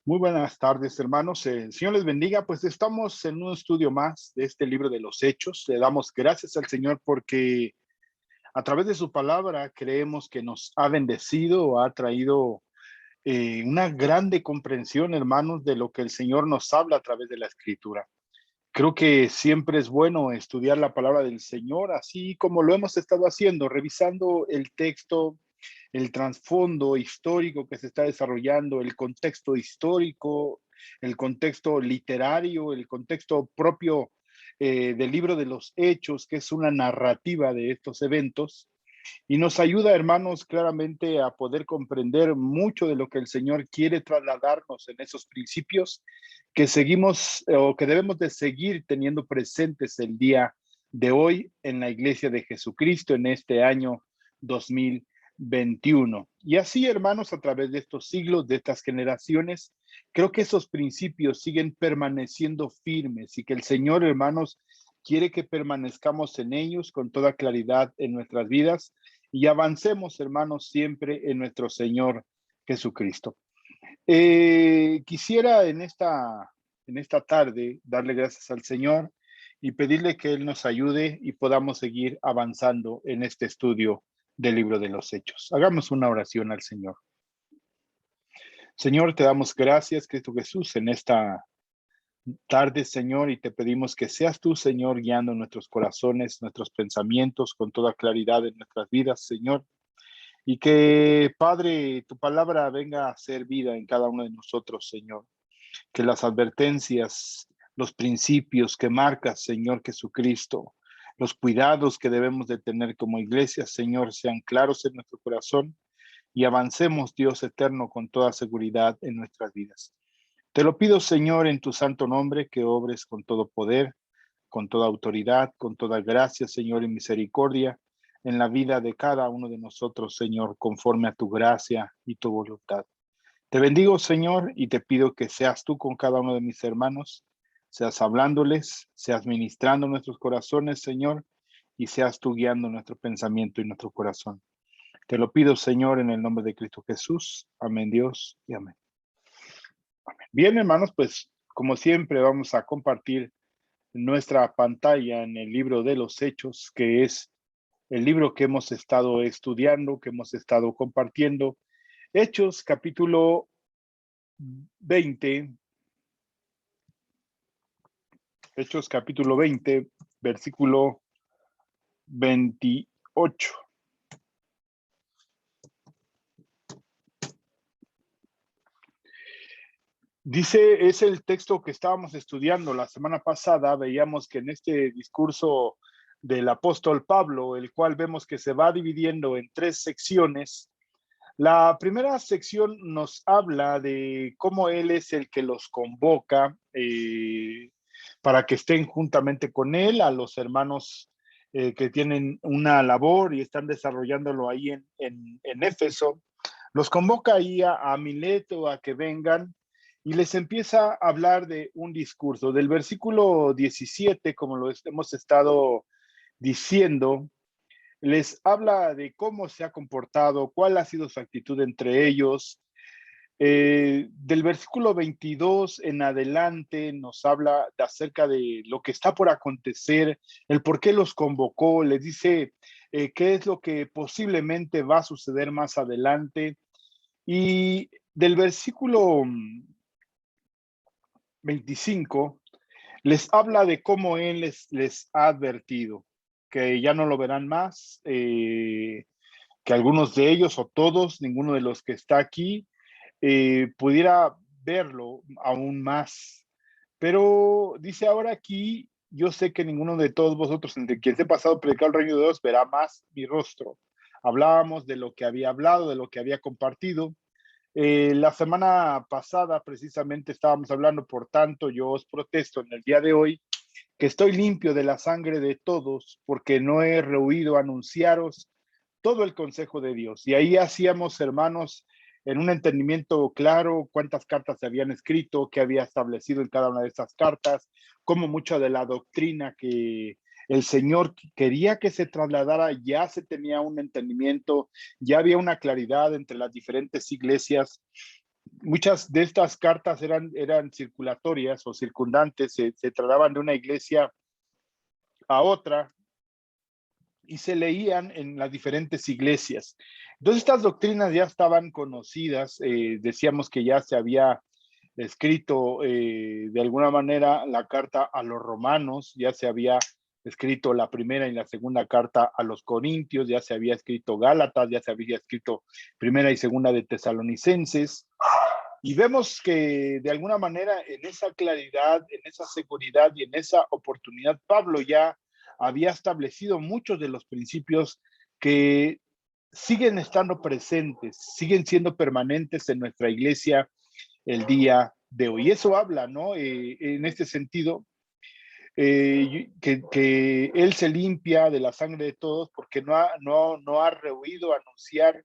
Muy buenas tardes, hermanos. El Señor les bendiga. Pues estamos en un estudio más de este libro de los Hechos. Le damos gracias al Señor porque a través de su palabra creemos que nos ha bendecido, ha traído una grande comprensión, hermanos, de lo que el Señor nos habla a través de la Escritura. Creo que siempre es bueno estudiar la palabra del Señor, así como lo hemos estado haciendo, revisando el texto, el trasfondo histórico que se está desarrollando, el contexto histórico, el contexto literario, el contexto propio del libro de los Hechos, que es una narrativa de estos eventos. Y nos ayuda, hermanos, claramente a poder comprender mucho de lo que el Señor quiere trasladarnos en esos principios que seguimos o que debemos de seguir teniendo presentes el día de hoy en la iglesia de Jesucristo en este año 2021. Y así, hermanos, a través de estos siglos, de estas generaciones, creo que esos principios siguen permaneciendo firmes y que el Señor, hermanos, quiere que permanezcamos en ellos con toda claridad en nuestras vidas y avancemos, hermanos, siempre en nuestro Señor Jesucristo. Quisiera en esta tarde darle gracias al Señor y pedirle que Él nos ayude y podamos seguir avanzando en este estudio del libro de los Hechos. Hagamos una oración al Señor. Señor, te damos gracias, Cristo Jesús, en esta tarde, Señor, y te pedimos que seas tú, Señor, guiando nuestros corazones, nuestros pensamientos con toda claridad en nuestras vidas, Señor. Y que, Padre, tu palabra venga a ser vida en cada uno de nosotros, Señor. Que las advertencias, los principios que marcas, Señor Jesucristo, los cuidados que debemos de tener como iglesia, Señor, sean claros en nuestro corazón y avancemos, Dios eterno, con toda seguridad en nuestras vidas. Te lo pido, Señor, en tu santo nombre, que obres con todo poder, con toda autoridad, con toda gracia, Señor, y misericordia en la vida de cada uno de nosotros, Señor, conforme a tu gracia y tu voluntad. Te bendigo, Señor, y te pido que seas tú con cada uno de mis hermanos, seas hablándoles, seas ministrando nuestros corazones, Señor, y seas tú guiando nuestro pensamiento y nuestro corazón. Te lo pido, Señor, en el nombre de Cristo Jesús. Amén, Dios, y amén. Bien, hermanos, pues como siempre vamos a compartir nuestra pantalla en el libro de los Hechos, que es el libro que hemos estado estudiando, que hemos estado compartiendo. Hechos capítulo 20, Hechos capítulo 20, versículo 28. Dice, es el texto que estábamos estudiando la semana pasada. Veíamos que en este discurso del apóstol Pablo, el cual vemos que se va dividiendo en tres secciones. La primera sección nos habla de cómo él es el que los convoca para que estén juntamente con él, a los hermanos que tienen una labor y están desarrollándolo ahí en Éfeso. Los convoca ahí a Mileto a que vengan y les empieza a hablar de un discurso. Del versículo 17, como lo hemos estado diciendo, les habla de cómo se ha comportado, cuál ha sido su actitud entre ellos. Del versículo 22 en adelante nos habla de acerca de lo que está por acontecer, el por qué los convocó, les dice qué es lo que posiblemente va a suceder más adelante. Y del versículo 25 les habla de cómo él les ha advertido, que ya no lo verán más, que algunos de ellos o todos, ninguno de los que está aquí, pudiera verlo aún más. Pero dice ahora aquí, yo sé que ninguno de todos vosotros, entre quien se ha pasado a predicar el reino de Dios, verá más mi rostro. Hablábamos de lo que había hablado, de lo que había compartido. La semana pasada precisamente estábamos hablando, por tanto, yo os protesto en el día de hoy que estoy limpio de la sangre de todos, porque no he rehuido anunciaros todo el consejo de Dios. Y ahí hacíamos, hermanos, en un entendimiento claro cuántas cartas se habían escrito, qué había establecido en cada una de esas cartas, cómo mucha de la doctrina que el Señor quería que se trasladara, ya se tenía un entendimiento, ya había una claridad entre las diferentes iglesias muchas de estas cartas eran circulatorias o circundantes, se trasladaban de una iglesia a otra y se leían en las diferentes iglesias. Entonces estas doctrinas ya estaban conocidas, decíamos que ya se había escrito de alguna manera la carta a los romanos, ya se había escrito la primera y la segunda carta a los corintios, ya se había escrito Gálatas, ya se había escrito primera y segunda de Tesalonicenses, y vemos que de alguna manera en esa claridad, en esa seguridad y en esa oportunidad, Pablo ya había establecido muchos de los principios que siguen estando presentes, siguen siendo permanentes en nuestra iglesia el día de hoy. Y eso habla, ¿no? En este sentido, que Él se limpia de la sangre de todos porque no ha rehuido anunciar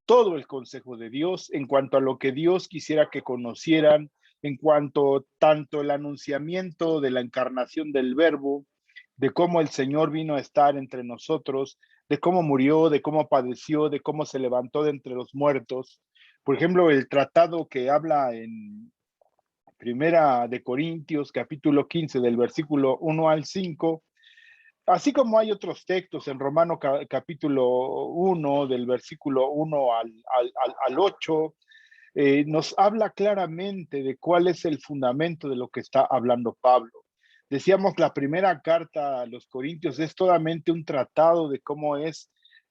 todo el consejo de Dios en cuanto a lo que Dios quisiera que conocieran, en cuanto tanto el anunciamiento de la encarnación del Verbo, de cómo el Señor vino a estar entre nosotros, de cómo murió, de cómo padeció, de cómo se levantó de entre los muertos. Por ejemplo, el tratado que habla en Primera de Corintios, capítulo 15, del versículo 1 al 5, así como hay otros textos en Romano capítulo 1, del versículo 1 al 8, nos habla claramente de cuál es el fundamento de lo que está hablando Pablo. Decíamos, la primera carta a los Corintios es totalmente un tratado de cómo es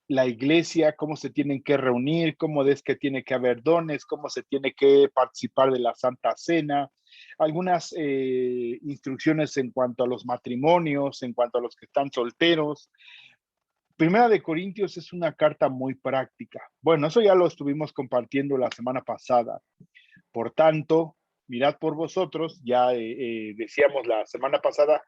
la iglesia, cómo se tienen que reunir, cómo es que tiene que haber dones, cómo se tiene que participar de la Santa Cena, algunas instrucciones en cuanto a los matrimonios, en cuanto a los que están solteros. Primera de Corintios es una carta muy práctica. Bueno, eso ya lo estuvimos compartiendo la semana pasada. Por tanto, mirad por vosotros, ya decíamos la semana pasada,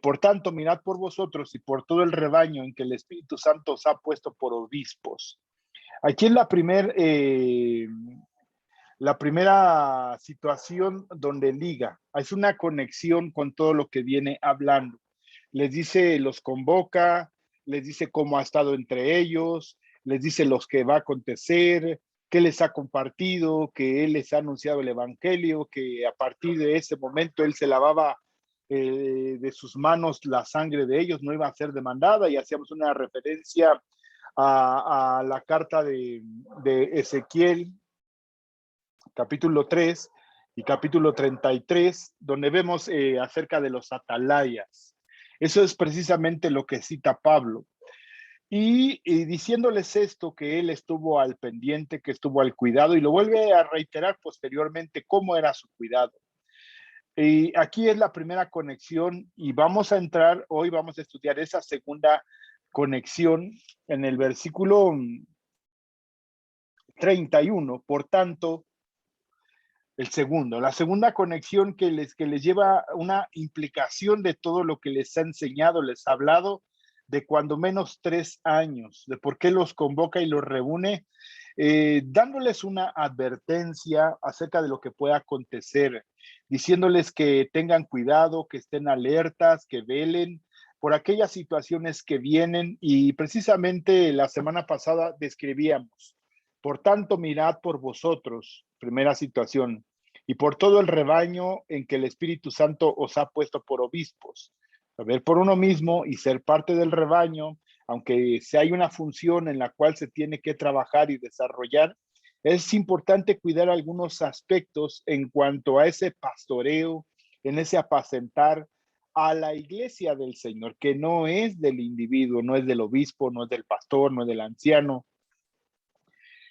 por tanto, mirad por vosotros y por todo el rebaño en que el Espíritu Santo os ha puesto por obispos. Aquí es la primera situación donde liga, es una conexión con todo lo que viene hablando. Les dice, los convoca, les dice cómo ha estado entre ellos, les dice los que va a acontecer, qué les ha compartido, que él les ha anunciado el evangelio, que a partir de ese momento él se lavaba de sus manos la sangre de ellos, no iba a ser demandada, y hacíamos una referencia a la carta de Ezequiel, capítulo 3 y capítulo 33, donde vemos acerca de los atalayas. Eso es precisamente lo que cita Pablo. Y diciéndoles esto, que él estuvo al pendiente, que estuvo al cuidado, y lo vuelve a reiterar posteriormente cómo era su cuidado. Y aquí es la primera conexión y vamos a entrar, hoy vamos a estudiar esa segunda conexión en el versículo 31. Por tanto, la segunda conexión que les lleva una implicación de todo lo que les ha enseñado, les ha hablado de cuando menos 3 años, de por qué los convoca y los reúne, dándoles una advertencia acerca de lo que pueda acontecer, diciéndoles que tengan cuidado, que estén alertas, que velen por aquellas situaciones que vienen. Y precisamente la semana pasada describíamos, por tanto, mirad por vosotros, primera situación, y por todo el rebaño en que el Espíritu Santo os ha puesto por obispos. Saber por uno mismo y ser parte del rebaño, aunque si hay una función en la cual se tiene que trabajar y desarrollar, es importante cuidar algunos aspectos en cuanto a ese pastoreo, en ese apacentar a la iglesia del Señor, que no es del individuo, no es del obispo, no es del pastor, no es del anciano,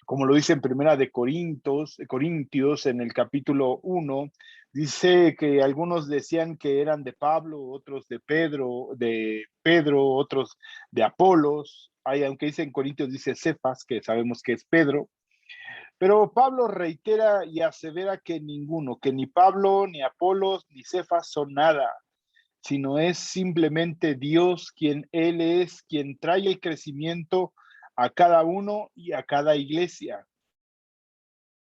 como lo dice en Primera de Corintios, en el capítulo 1, dice que algunos decían que eran de Pablo, otros de Pedro, otros de Apolos. Aunque dice en Corintios, dice Cefas, que sabemos que es Pedro. Pero Pablo reitera y asevera que ninguno, que ni Pablo, ni Apolos, ni Cefas son nada, sino es simplemente Dios quien Él es, quien trae el crecimiento a cada uno y a cada iglesia.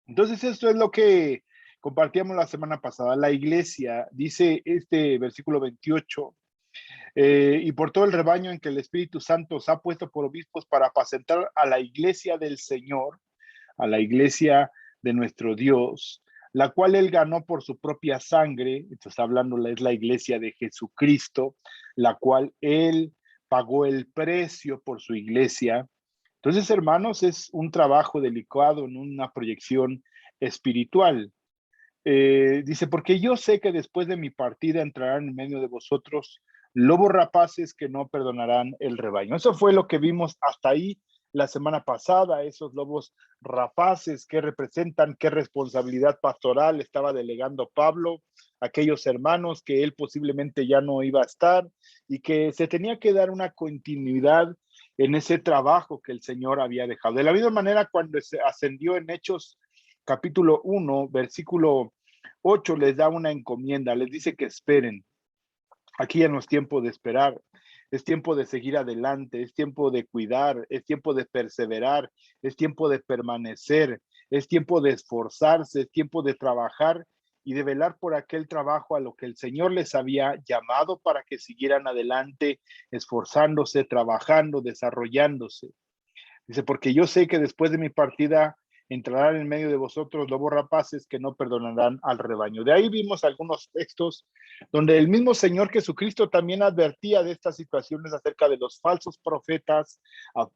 Entonces, esto es lo que compartíamos la semana pasada. La iglesia, dice este versículo 28, y por todo el rebaño en que el Espíritu Santo os ha puesto por obispos para apacentar a la iglesia del Señor, a la iglesia de nuestro Dios, la cual él ganó por su propia sangre. Entonces hablando, es la iglesia de Jesucristo, la cual él pagó el precio por su iglesia. Entonces, hermanos, es un trabajo delicado en una proyección espiritual. Dice, porque yo sé que después de mi partida entrarán en medio de vosotros lobos rapaces que no perdonarán el rebaño. Eso fue lo que vimos hasta ahí la semana pasada, esos lobos rapaces que representan, qué responsabilidad pastoral estaba delegando Pablo a aquellos hermanos que él posiblemente ya no iba a estar y que se tenía que dar una continuidad en ese trabajo que el Señor había dejado. De la misma manera, cuando se ascendió en Hechos capítulo 1, versículo 8, les da una encomienda, les dice que esperen. Aquí ya no es tiempo de esperar, es tiempo de seguir adelante, es tiempo de cuidar, es tiempo de perseverar, es tiempo de permanecer, es tiempo de esforzarse, es tiempo de trabajar y de velar por aquel trabajo a lo que el Señor les había llamado para que siguieran adelante, esforzándose, trabajando, desarrollándose. Dice, porque yo sé que después de mi partida entrarán en medio de vosotros lobos rapaces que no perdonarán al rebaño. De ahí vimos algunos textos donde el mismo Señor Jesucristo también advertía de estas situaciones acerca de los falsos profetas,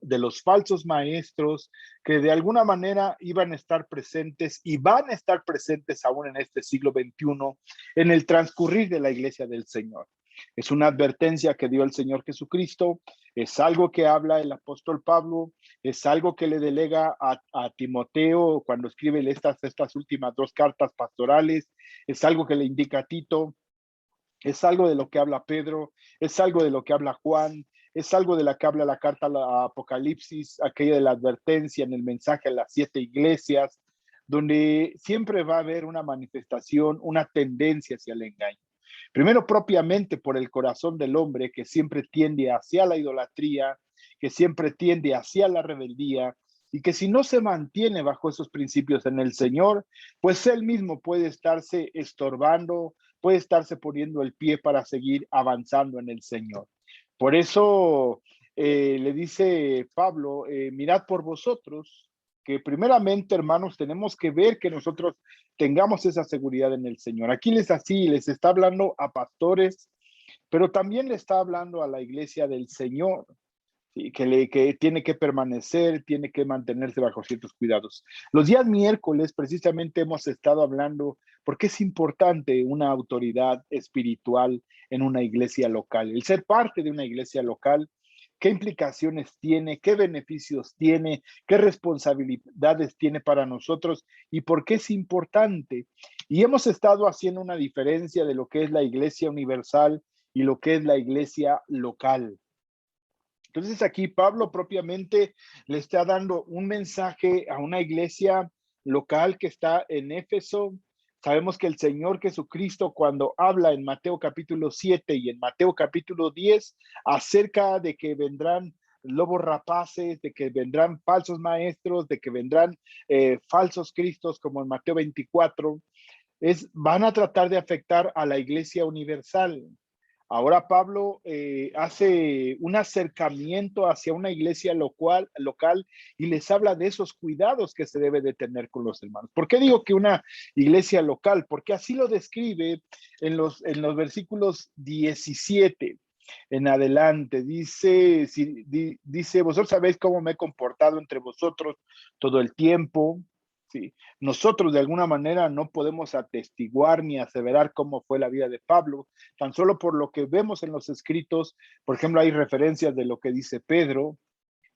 de los falsos maestros, que de alguna manera iban a estar presentes y van a estar presentes aún en este siglo XXI, en el transcurrir de la iglesia del Señor. Es una advertencia que dio el Señor Jesucristo, es algo que habla el apóstol Pablo, es algo que le delega a Timoteo cuando escribe estas últimas dos cartas pastorales, es algo que le indica a Tito, es algo de lo que habla Pedro, es algo de lo que habla Juan, es algo de lo que habla la carta a Apocalipsis, aquella de la advertencia en el mensaje a las 7 iglesias, donde siempre va a haber una manifestación, una tendencia hacia el engaño. Primero, propiamente por el corazón del hombre que siempre tiende hacia la idolatría, que siempre tiende hacia la rebeldía, y que si no se mantiene bajo esos principios en el Señor, pues él mismo puede estarse estorbando, puede estarse poniendo el pie para seguir avanzando en el Señor. Por eso le dice Pablo, mirad por vosotros, que primeramente, hermanos, tenemos que ver que nosotros tengamos esa seguridad en el Señor. Aquí les está hablando a pastores, pero también le está hablando a la iglesia del Señor, ¿sí? Que tiene que permanecer, tiene que mantenerse bajo ciertos cuidados. Los días miércoles precisamente hemos estado hablando porque es importante una autoridad espiritual en una iglesia local. El ser parte de una iglesia local, qué implicaciones tiene, qué beneficios tiene, qué responsabilidades tiene para nosotros y por qué es importante. Y hemos estado haciendo una diferencia de lo que es la iglesia universal y lo que es la iglesia local. Entonces aquí Pablo propiamente le está dando un mensaje a una iglesia local que está en Éfeso. Sabemos que el Señor Jesucristo cuando habla en Mateo capítulo 7 y en Mateo capítulo 10 acerca de que vendrán lobos rapaces, de que vendrán falsos maestros, de que vendrán falsos cristos como en Mateo 24, van a tratar de afectar a la iglesia universal. Ahora Pablo hace un acercamiento hacia una iglesia local y les habla de esos cuidados que se debe de tener con los hermanos. ¿Por qué digo que una iglesia local? Porque así lo describe en los versículos 17 en adelante. Dice, vosotros sabéis cómo me he comportado entre vosotros todo el tiempo. Sí. Nosotros de alguna manera no podemos atestiguar ni aseverar cómo fue la vida de Pablo, tan solo por lo que vemos en los escritos. Por ejemplo, hay referencias de lo que dice Pedro,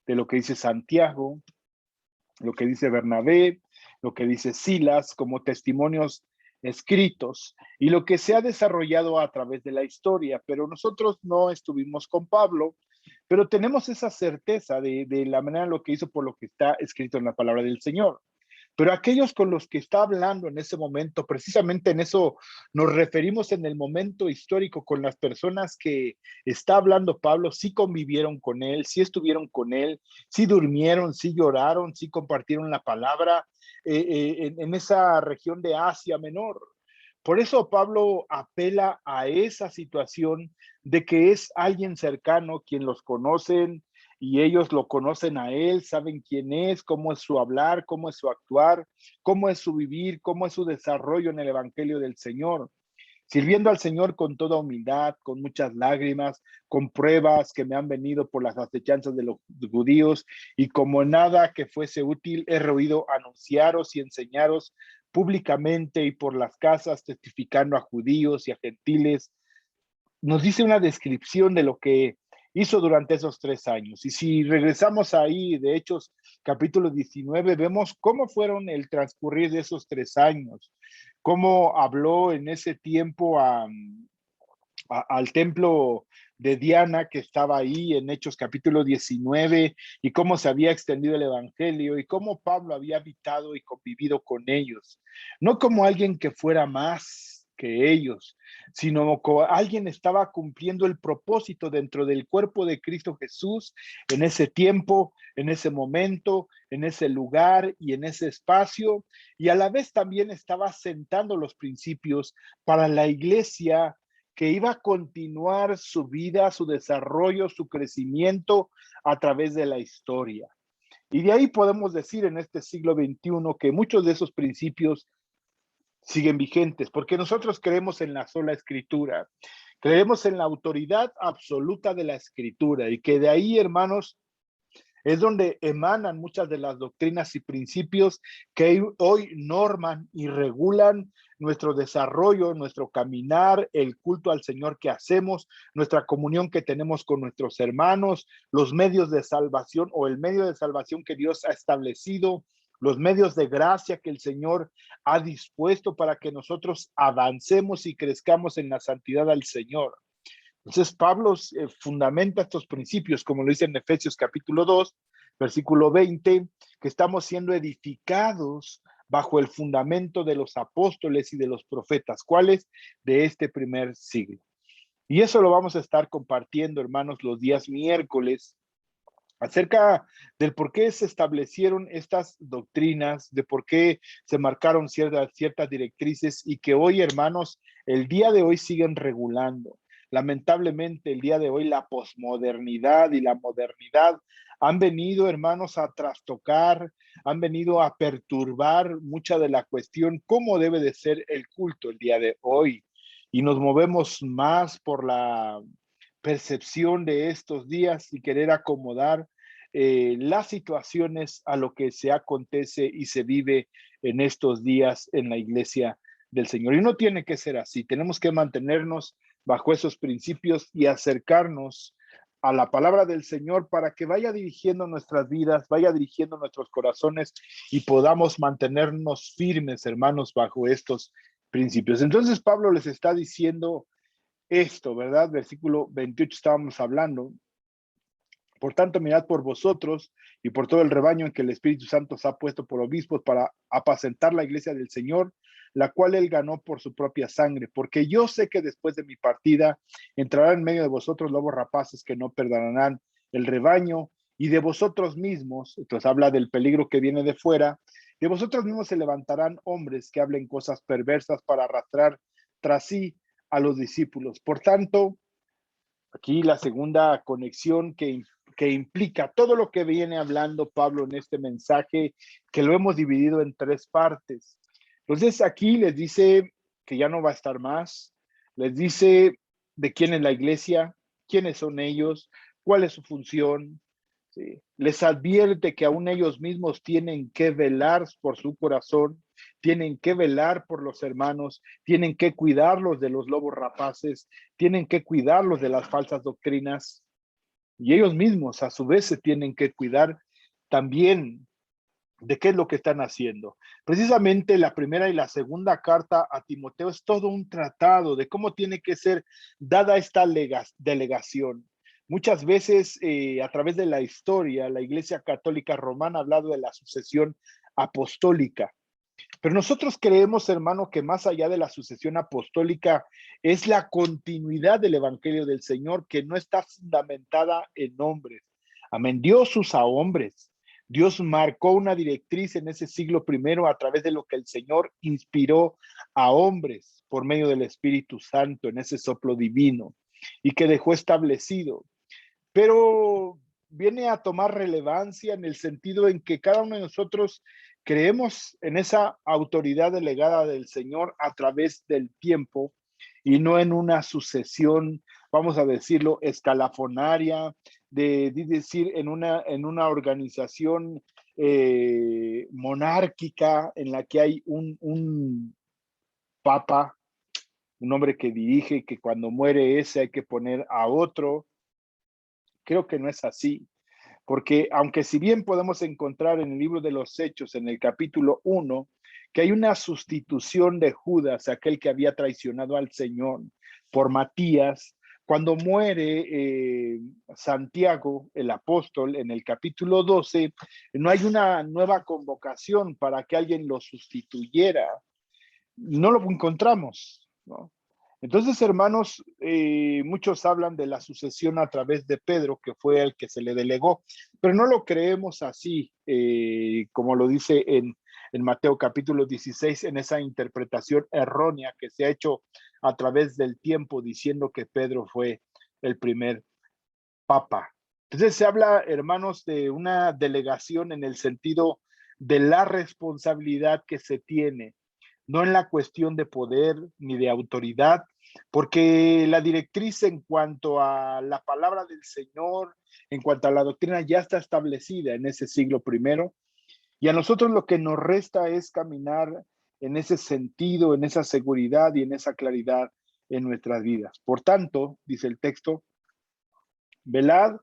de lo que dice Santiago, lo que dice Bernabé, lo que dice Silas, como testimonios escritos y lo que se ha desarrollado a través de la historia. Pero nosotros no estuvimos con Pablo, pero tenemos esa certeza de la manera en lo que hizo por lo que está escrito en la palabra del Señor. Pero aquellos con los que está hablando en ese momento, precisamente en eso nos referimos en el momento histórico con las personas que está hablando Pablo, sí convivieron con él, sí estuvieron con él, sí durmieron, sí lloraron, sí compartieron la palabra en esa región de Asia Menor. Por eso Pablo apela a esa situación de que es alguien cercano, quien los conocen, y ellos lo conocen a él, saben quién es, cómo es su hablar, cómo es su actuar, cómo es su vivir, cómo es su desarrollo en el evangelio del Señor, sirviendo al Señor con toda humildad, con muchas lágrimas, con pruebas que me han venido por las acechanzas de los judíos, y como nada que fuese útil, he rehuido anunciaros y enseñaros públicamente y por las casas, testificando a judíos y a gentiles. Nos dice una descripción de lo que hizo durante esos 3 años. Y si regresamos ahí, de Hechos capítulo 19, vemos cómo fueron el transcurrir de esos 3 años, cómo habló en ese tiempo al templo de Diana que estaba ahí en Hechos capítulo 19, y cómo se había extendido el evangelio y cómo Pablo había habitado y convivido con ellos, no como alguien que fuera más que ellos, sino como alguien estaba cumpliendo el propósito dentro del cuerpo de Cristo Jesús en ese tiempo, en ese momento, en ese lugar y en ese espacio, y a la vez también estaba sentando los principios para la iglesia que iba a continuar su vida, su desarrollo, su crecimiento a través de la historia. Y de ahí podemos decir en este siglo XXI que muchos de esos principios siguen vigentes, porque nosotros creemos en la sola escritura, creemos en la autoridad absoluta de la escritura, y que de ahí, hermanos, es donde emanan muchas de las doctrinas y principios que hoy norman y regulan nuestro desarrollo, nuestro caminar, el culto al Señor que hacemos, nuestra comunión que tenemos con nuestros hermanos, los medios de salvación o el medio de salvación que Dios ha establecido, los medios de gracia que el Señor ha dispuesto para que nosotros avancemos y crezcamos en la santidad al Señor. Entonces Pablo fundamenta estos principios, como lo dice en Efesios capítulo 2, versículo 20, que estamos siendo edificados bajo el fundamento de los apóstoles y de los profetas, ¿cuáles? De este primer siglo. Y eso lo vamos a estar compartiendo, hermanos, los días miércoles, acerca del por qué se establecieron estas doctrinas, de por qué se marcaron ciertas directrices, y que hoy, hermanos, el día de hoy siguen regulando. Lamentablemente, el día de hoy la posmodernidad y la modernidad han venido, hermanos, a trastocar, han venido a perturbar mucha de la cuestión, cómo debe de ser el culto el día de hoy. Y nos movemos más por la percepción de estos días y querer acomodar las situaciones a lo que se acontece y se vive en estos días en la iglesia del Señor. Y no tiene que ser así. Tenemos que mantenernos bajo esos principios y acercarnos a la palabra del Señor para que vaya dirigiendo nuestras vidas, vaya dirigiendo nuestros corazones, y podamos mantenernos firmes, hermanos, bajo estos principios. Entonces Pablo les está diciendo esto, ¿verdad? Versículo 28 estábamos hablando. Por tanto, mirad por vosotros y por todo el rebaño en que el Espíritu Santo os ha puesto por obispos para apacentar la iglesia del Señor, la cual él ganó por su propia sangre. Porque yo sé que después de mi partida entrarán en medio de vosotros lobos rapaces que no perdonarán el rebaño, y de vosotros mismos, entonces habla del peligro que viene de fuera, de vosotros mismos se levantarán hombres que hablen cosas perversas para arrastrar tras sí a los discípulos. Por tanto, aquí la segunda conexión que implica todo lo que viene hablando Pablo en este mensaje, que lo hemos dividido en 3 partes. Entonces aquí les dice que ya no va a estar más, les dice de quién es la iglesia, quiénes son ellos, cuál es su función. ¿Sí? Les advierte que aún ellos mismos tienen que velar por su corazón, tienen que velar por los hermanos, tienen que cuidarlos de los lobos rapaces, tienen que cuidarlos de las falsas doctrinas, y ellos mismos a su vez se tienen que cuidar también de qué es lo que están haciendo. Precisamente la primera y la segunda carta a Timoteo es todo un tratado de cómo tiene que ser dada esta delegación. Muchas veces a través de la historia, la Iglesia Católica Romana ha hablado de la sucesión apostólica. Pero nosotros creemos, hermano, que más allá de la sucesión apostólica es la continuidad del Evangelio del Señor, que no está fundamentada en hombres. Amén. Dios usa hombres. Dios marcó una directriz en ese siglo primero a través de lo que el Señor inspiró a hombres por medio del Espíritu Santo en ese soplo divino, y que dejó establecido. Pero viene a tomar relevancia en el sentido en que cada uno de nosotros creemos en esa autoridad delegada del Señor a través del tiempo y no en una sucesión, vamos a decirlo, escalafonaria, de decir, en una organización monárquica en la que hay un papa, un hombre que dirige, que cuando muere ese hay que poner a otro. Creo que no es así, porque aunque si bien podemos encontrar en el libro de los Hechos, en el capítulo 1, que hay una sustitución de Judas, aquel que había traicionado al Señor, por Matías, cuando muere Santiago, el apóstol, en el capítulo 12, no hay una nueva convocación para que alguien lo sustituyera. No lo encontramos, ¿no? Entonces, hermanos, muchos hablan de la sucesión a través de Pedro, que fue el que se le delegó, pero no lo creemos así, como lo dice en Mateo capítulo 16, en esa interpretación errónea que se ha hecho a través del tiempo, diciendo que Pedro fue el primer papa. Entonces se habla, hermanos, de una delegación en el sentido de la responsabilidad que se tiene, no en la cuestión de poder ni de autoridad, porque la directriz en cuanto a la palabra del Señor, en cuanto a la doctrina, ya está establecida en ese siglo primero, y a nosotros lo que nos resta es caminar en ese sentido, en esa seguridad y en esa claridad en nuestras vidas. Por tanto, dice el texto, velad,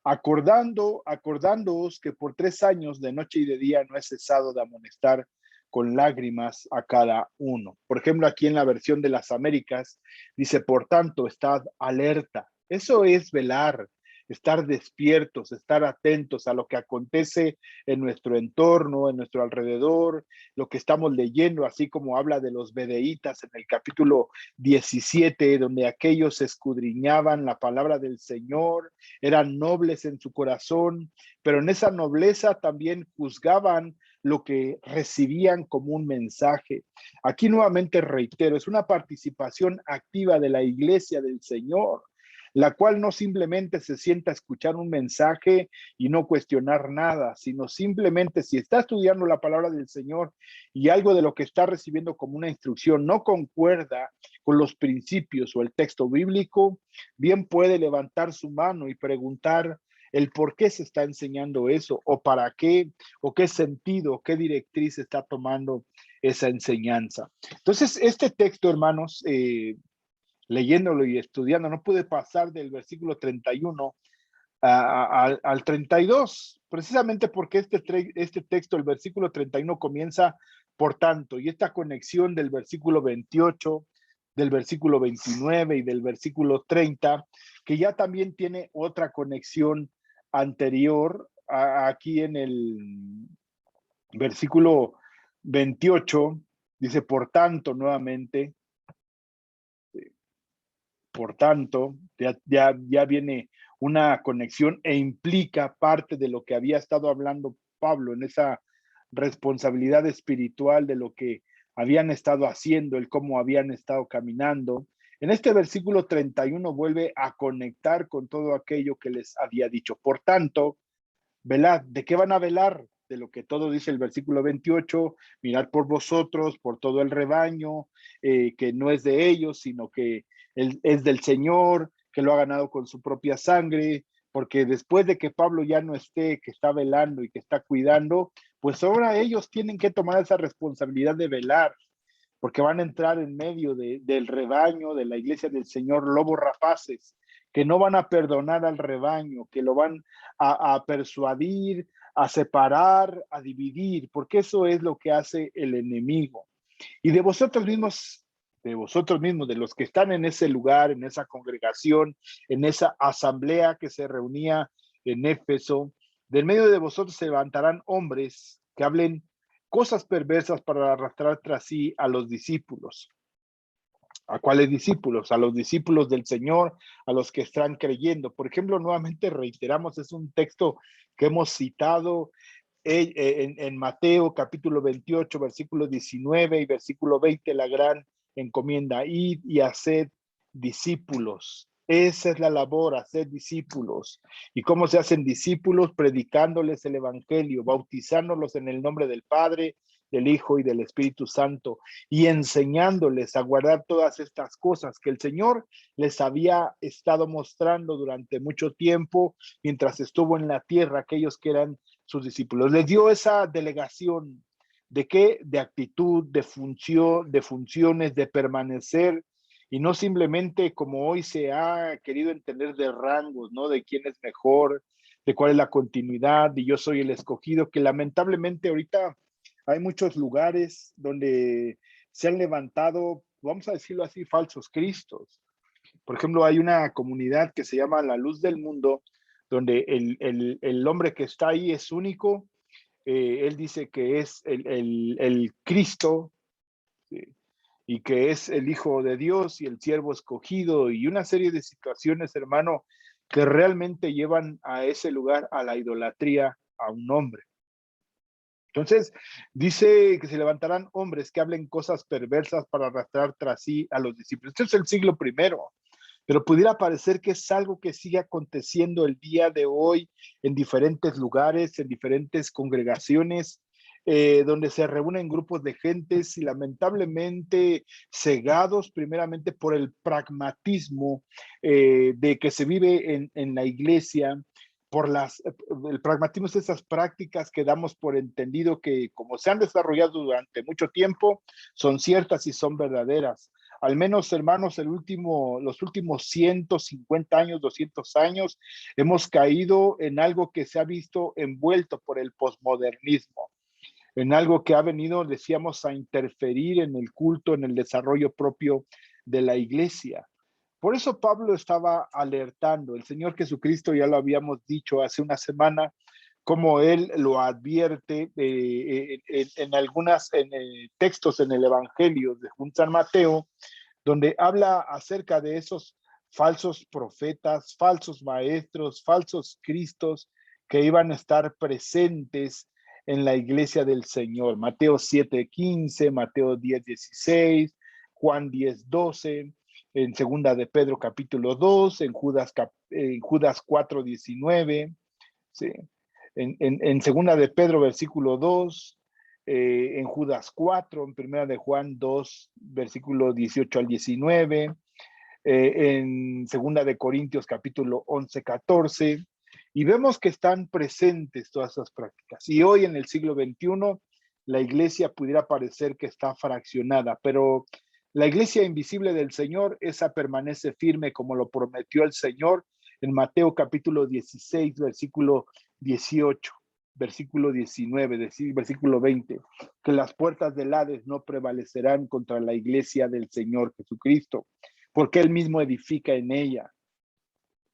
acordándoos que por 3 años de noche y de día no he cesado de amonestar con lágrimas a cada uno. Por ejemplo, aquí en la versión de las Américas dice, por tanto, estad alerta. Eso es velar, estar despiertos, estar atentos a lo que acontece en nuestro entorno, en nuestro alrededor, lo que estamos leyendo, así como habla de los bedeitas en el capítulo 17, donde aquellos escudriñaban la palabra del Señor, eran nobles en su corazón, pero en esa nobleza también juzgaban lo que recibían como un mensaje. Aquí nuevamente reitero, es una participación activa de la iglesia del Señor, la cual no simplemente se sienta a escuchar un mensaje y no cuestionar nada, sino simplemente si está estudiando la palabra del Señor y algo de lo que está recibiendo como una instrucción no concuerda con los principios o el texto bíblico, bien puede levantar su mano y preguntar el por qué se está enseñando eso, o para qué, o qué sentido, qué directriz está tomando esa enseñanza. Entonces, este texto, hermanos, leyéndolo y estudiando, no pude pasar del versículo 31 al 32, precisamente porque este texto, el versículo 31, comienza por tanto, y esta conexión del versículo 28, del versículo 29 y del versículo 30, que ya también tiene otra conexión anterior aquí en el versículo 28, dice por tanto nuevamente, por tanto, ya viene una conexión e implica parte de lo que había estado hablando Pablo en esa responsabilidad espiritual de lo que habían estado haciendo, el cómo habían estado caminando. En este versículo 31 vuelve a conectar con todo aquello que les había dicho. Por tanto, velad, ¿de qué van a velar? De lo que todo dice el versículo 28, mirad por vosotros, por todo el rebaño, que no es de ellos, sino que es del Señor, que lo ha ganado con su propia sangre, porque después de que Pablo ya no esté, que está velando y que está cuidando, pues ahora ellos tienen que tomar esa responsabilidad de velar, porque van a entrar en medio del rebaño, de la iglesia del Señor, lobos rapaces, que no van a perdonar al rebaño, que lo van a persuadir, a separar, a dividir, porque eso es lo que hace el enemigo. Y de vosotros mismos, de los que están en ese lugar, en esa congregación, en esa asamblea que se reunía en Éfeso, del medio de vosotros se levantarán hombres que hablen cosas perversas para arrastrar tras sí a los discípulos. ¿A cuáles discípulos? A los discípulos del Señor, a los que están creyendo. Por ejemplo, nuevamente reiteramos, es un texto que hemos citado en Mateo capítulo 28, versículo 19 y versículo 20, la gran encomienda, id y haced discípulos. Esa es la labor, hacer discípulos. ¿Y cómo se hacen discípulos? Predicándoles el evangelio, bautizándolos en el nombre del Padre, del Hijo y del Espíritu Santo, y enseñándoles a guardar todas estas cosas que el Señor les había estado mostrando durante mucho tiempo mientras estuvo en la tierra, aquellos que eran sus discípulos. Les dio esa delegación de qué, de actitud, de función, de funciones, de permanecer, y no simplemente como hoy se ha querido entender de rangos, ¿no? De quién es mejor, de cuál es la continuidad, y yo soy el escogido, que lamentablemente ahorita hay muchos lugares donde se han levantado, vamos a decirlo así, falsos cristos. Por ejemplo, hay una comunidad que se llama La Luz del Mundo, donde el hombre que está ahí es único. Él dice que es el Cristo, ¿sí? Y que es el Hijo de Dios y el siervo escogido, y una serie de situaciones, hermano, que realmente llevan a ese lugar a la idolatría a un hombre. Entonces, dice que se levantarán hombres que hablen cosas perversas para arrastrar tras sí a los discípulos. Este es el siglo primero, pero pudiera parecer que es algo que sigue aconteciendo el día de hoy en diferentes lugares, en diferentes congregaciones, donde se reúnen grupos de gentes y lamentablemente cegados primeramente por el pragmatismo de que se vive en la iglesia, por el pragmatismo es esas prácticas que damos por entendido que como se han desarrollado durante mucho tiempo, son ciertas y son verdaderas. Al menos, hermanos, los últimos 150 años, 200 años, hemos caído en algo que se ha visto envuelto por el posmodernismo, en algo que ha venido, decíamos, a interferir en el culto, en el desarrollo propio de la iglesia. Por eso Pablo estaba alertando. El Señor Jesucristo, ya lo habíamos dicho hace una semana, como él lo advierte en algunos textos en el Evangelio de San Mateo, donde habla acerca de esos falsos profetas, falsos maestros, falsos cristos que iban a estar presentes en la iglesia del Señor. Mateo 7:15, Mateo 10:16, Juan 10:12, en segunda de Pedro capítulo 2, en Judas 4:19, ¿sí? En segunda de Pedro versículo 2, en Judas 4, en primera de Juan 2, versículo 18 al 19, en segunda de Corintios capítulo 11, 14, y vemos que están presentes todas esas prácticas. Y hoy en el siglo XXI, la iglesia pudiera parecer que está fraccionada, pero la iglesia invisible del Señor, esa permanece firme como lo prometió el Señor en Mateo capítulo 16, versículo 18, versículo 19, versículo 20, que las puertas del Hades no prevalecerán contra la iglesia del Señor Jesucristo, porque Él mismo edifica en ella.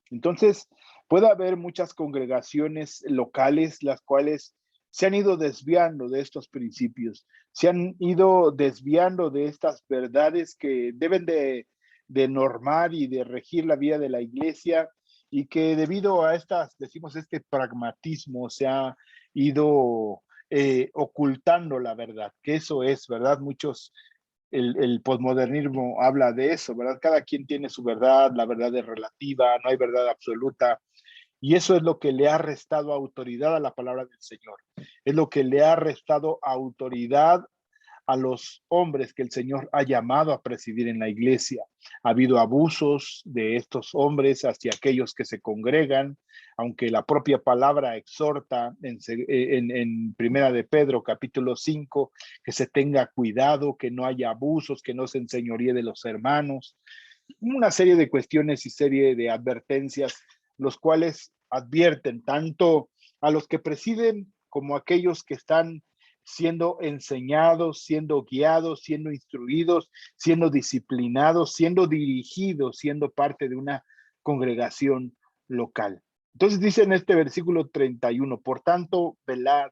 Entonces, puede haber muchas congregaciones locales las cuales se han ido desviando de estos principios, se han ido desviando de estas verdades que deben de normar y de regir la vida de la iglesia, y que debido a decimos, este pragmatismo se ha ido ocultando la verdad, que eso es, ¿verdad? El posmodernismo habla de eso, ¿verdad? Cada quien tiene su verdad, la verdad es relativa, no hay verdad absoluta. Y eso es lo que le ha restado autoridad a la palabra del Señor. Es lo que le ha restado autoridad a los hombres que el Señor ha llamado a presidir en la iglesia. Ha habido abusos de estos hombres hacia aquellos que se congregan, aunque la propia palabra exhorta en Primera de Pedro, capítulo 5, que se tenga cuidado, que no haya abusos, que no se enseñoríe de los hermanos. Una serie de cuestiones y serie de advertencias, los cuales advierten tanto a los que presiden como a aquellos que están siendo enseñados, siendo guiados, siendo instruidos, siendo disciplinados, siendo dirigidos, siendo parte de una congregación local. Entonces dice en este versículo 31, por tanto, velad.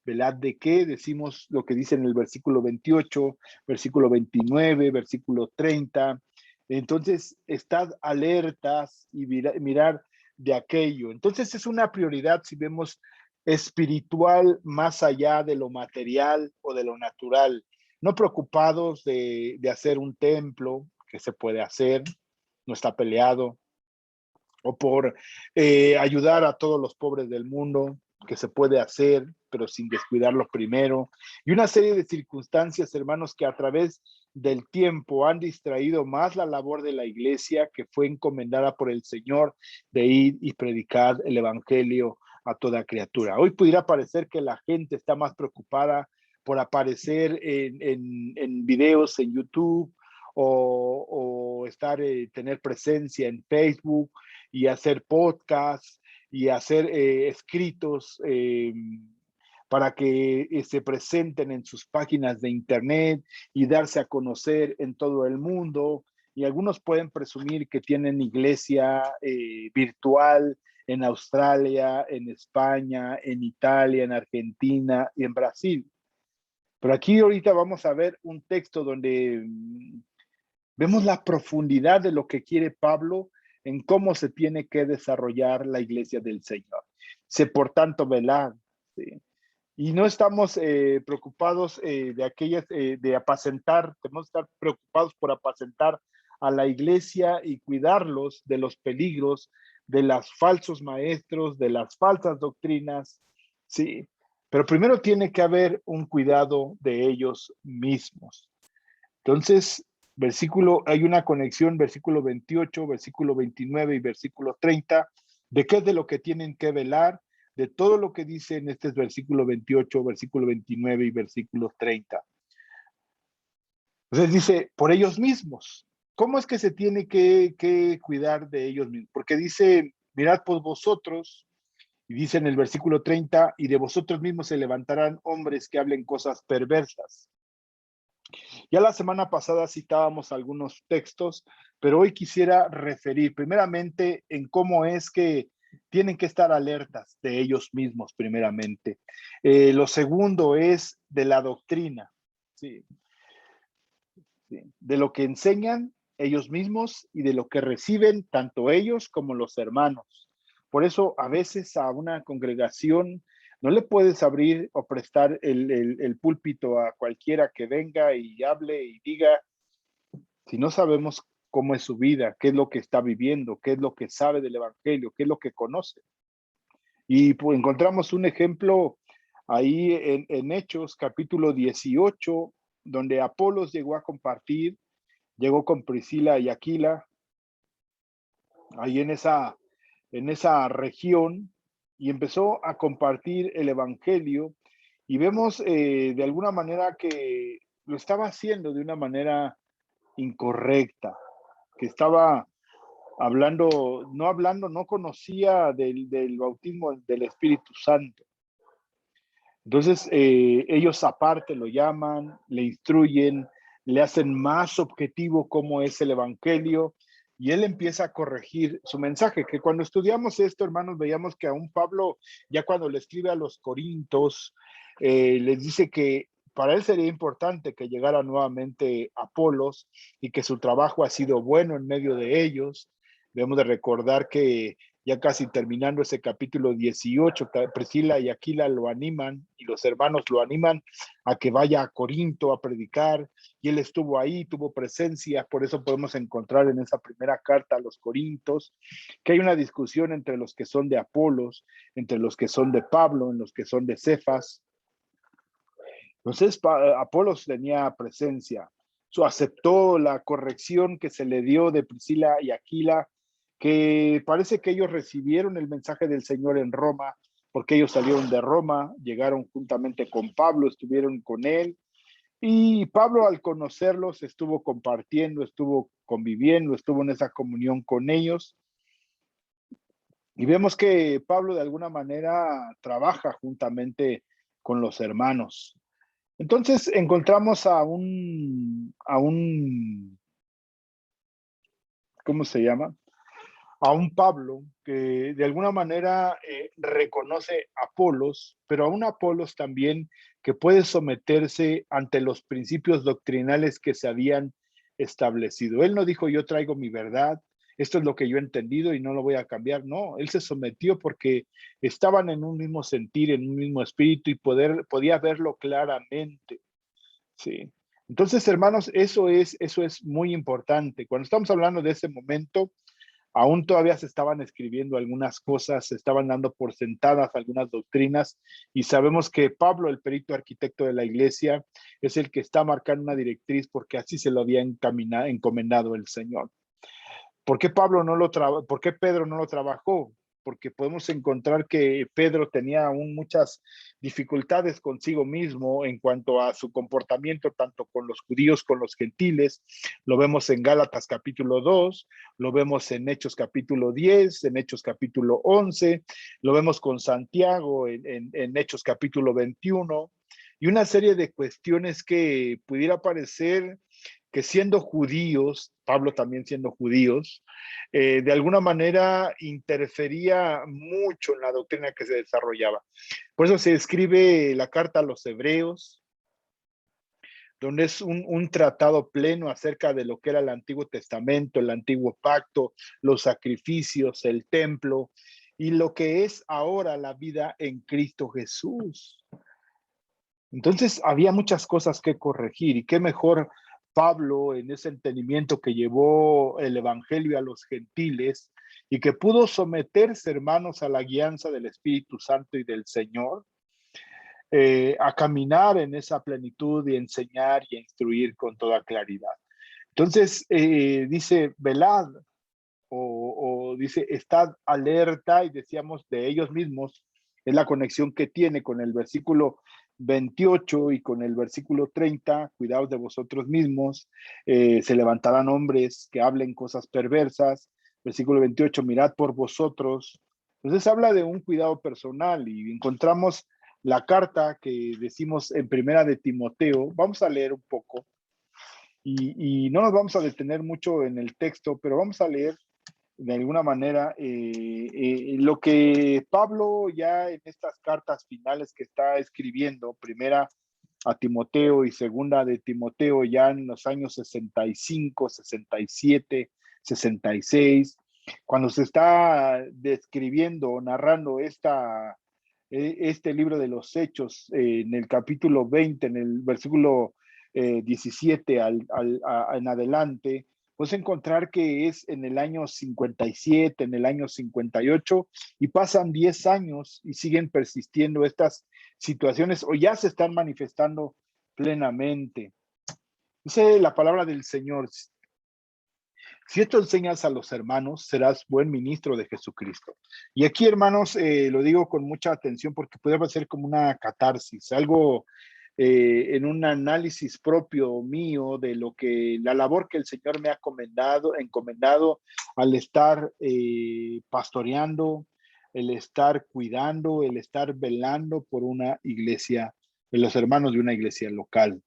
¿Velad de qué? Decimos lo que dice en el versículo 28, versículo 29, versículo 30. Entonces, estad alertas y mirar de aquello. Entonces, es una prioridad si vemos espiritual más allá de lo material o de lo natural. No preocupados de hacer un templo, que se puede hacer, no está peleado. o por ayudar a todos los pobres del mundo, que se puede hacer, pero sin descuidarlo primero. Y una serie de circunstancias, hermanos, que a través del tiempo han distraído más la labor de la iglesia, que fue encomendada por el Señor de ir y predicar el evangelio a toda criatura. Hoy pudiera parecer que la gente está más preocupada por aparecer en videos en YouTube o estar, tener presencia en Facebook y hacer podcasts y hacer escritos para que se presenten en sus páginas de internet y darse a conocer en todo el mundo. Y algunos pueden presumir que tienen iglesia virtual en Australia, en España, en Italia, en Argentina y en Brasil. Pero aquí ahorita vamos a ver un texto donde vemos la profundidad de lo que quiere Pablo en cómo se tiene que desarrollar la iglesia del Señor. Se por tanto velar, ¿sí? Y no estamos preocupados de aquellas, de apacentar, tenemos que estar preocupados por apacentar a la iglesia y cuidarlos de los peligros, de los falsos maestros, de las falsas doctrinas, ¿sí? Pero primero tiene que haber un cuidado de ellos mismos. Entonces, hay una conexión, versículo 28, versículo 29 y versículo 30, de qué es de lo que tienen que velar, de todo lo que dice en este versículo 28, versículo 29 y versículo 30. Entonces dice, por ellos mismos. ¿Cómo es que se tiene que cuidar de ellos mismos? Porque dice, mirad por vosotros, y dice en el versículo 30, y de vosotros mismos se levantarán hombres que hablen cosas perversas. Ya la semana pasada citábamos algunos textos, pero hoy quisiera referir primeramente en cómo es que tienen que estar alertas de ellos mismos, primeramente. Lo segundo es de la doctrina, ¿sí? ¿Sí? De lo que enseñan ellos mismos y de lo que reciben tanto ellos como los hermanos. Por eso a veces a una congregación no le puedes abrir o prestar el púlpito a cualquiera que venga y hable y diga, si no sabemos cómo es su vida, qué es lo que está viviendo, qué es lo que sabe del evangelio, qué es lo que conoce. Y pues, encontramos un ejemplo ahí en Hechos capítulo 18, donde Apolos llegó a compartir, llegó con Priscila y Aquila, ahí en esa región, y empezó a compartir el evangelio. Y vemos de alguna manera que lo estaba haciendo de una manera incorrecta, que estaba no conocía del bautismo del Espíritu Santo. Entonces, ellos aparte lo llaman, le instruyen, le hacen más objetivo cómo es el Evangelio, y él empieza a corregir su mensaje, que cuando estudiamos esto, hermanos, veíamos que aún Pablo, ya cuando le escribe a los Corintos, les dice que para él sería importante que llegara nuevamente Apolos y que su trabajo ha sido bueno en medio de ellos. Debemos de recordar que ya casi terminando ese capítulo 18, Priscila y Aquila lo animan y los hermanos lo animan a que vaya a Corinto a predicar, y él estuvo ahí, tuvo presencia. Por eso podemos encontrar en esa primera carta a los Corintos que hay una discusión entre los que son de Apolos, entre los que son de Pablo, en los que son de Cefas. Entonces Apolos tenía presencia, aceptó la corrección que se le dio de Priscila y Aquila, que parece que ellos recibieron el mensaje del Señor en Roma, porque ellos salieron de Roma, llegaron juntamente con Pablo, estuvieron con él, y Pablo al conocerlos estuvo compartiendo, estuvo conviviendo, estuvo en esa comunión con ellos, y vemos que Pablo de alguna manera trabaja juntamente con los hermanos. Entonces encontramos ¿cómo se llama? A un Pablo que de alguna manera reconoce a Apolos, pero a un Apolos también que puede someterse ante los principios doctrinales que se habían establecido. Él no dijo, yo traigo mi verdad, esto es lo que yo he entendido y no lo voy a cambiar. No, él se sometió porque estaban en un mismo sentir, en un mismo espíritu, y podía verlo claramente. Sí. Entonces, hermanos, eso es muy importante. Cuando estamos hablando de ese momento, Aún todavía se estaban escribiendo algunas cosas, se estaban dando por sentadas algunas doctrinas, y sabemos que Pablo, el perito arquitecto de la iglesia, es el que está marcando una directriz porque así se lo había encomendado el Señor. ¿Por qué por qué Pedro no lo trabajó? Porque podemos encontrar que Pedro tenía aún muchas dificultades consigo mismo en cuanto a su comportamiento, tanto con los judíos, con los gentiles. Lo vemos en Gálatas capítulo 2, lo vemos en Hechos capítulo 10, en Hechos capítulo 11, lo vemos con Santiago en Hechos capítulo 21, y una serie de cuestiones que pudiera parecer que siendo judíos, Pablo también siendo judíos, de alguna manera interfería mucho en la doctrina que se desarrollaba. Por eso se escribe la carta a los hebreos, donde es un tratado pleno acerca de lo que era el Antiguo Testamento, el Antiguo Pacto, los sacrificios, el templo, y lo que es ahora la vida en Cristo Jesús. Entonces había muchas cosas que corregir, y qué mejor Pablo en ese entendimiento que llevó el evangelio a los gentiles y que pudo someterse, hermanos, a la guianza del Espíritu Santo y del Señor, a caminar en esa plenitud y enseñar y instruir con toda claridad. Entonces dice, velad, o dice, estad alerta, y decíamos de ellos mismos, es la conexión que tiene con el versículo 28 y con el versículo 30, cuidaos de vosotros mismos, se levantarán hombres que hablen cosas perversas. Versículo 28, mirad por vosotros. Entonces habla de un cuidado personal, y encontramos la carta que decimos en primera de Timoteo. Vamos a leer un poco, y no nos vamos a detener mucho en el texto, pero vamos a leer de alguna manera lo que Pablo ya en estas cartas finales que está escribiendo, primera a Timoteo y segunda de Timoteo, ya en los años 65, 67, 66, cuando se está describiendo, narrando este libro de los Hechos, en el capítulo 20, en el versículo 17 en adelante, pues encontrar que es en el año 57, en el año 58, y pasan 10 años y siguen persistiendo estas situaciones, o ya se están manifestando plenamente. Dice la palabra del Señor: si esto enseñas a los hermanos, serás buen ministro de Jesucristo. Y aquí, hermanos, lo digo con mucha atención porque puede ser como una catarsis, algo en un análisis propio mío de lo que la labor que el Señor me ha encomendado al estar pastoreando, el estar cuidando, el estar velando por una iglesia, de los hermanos de una iglesia local.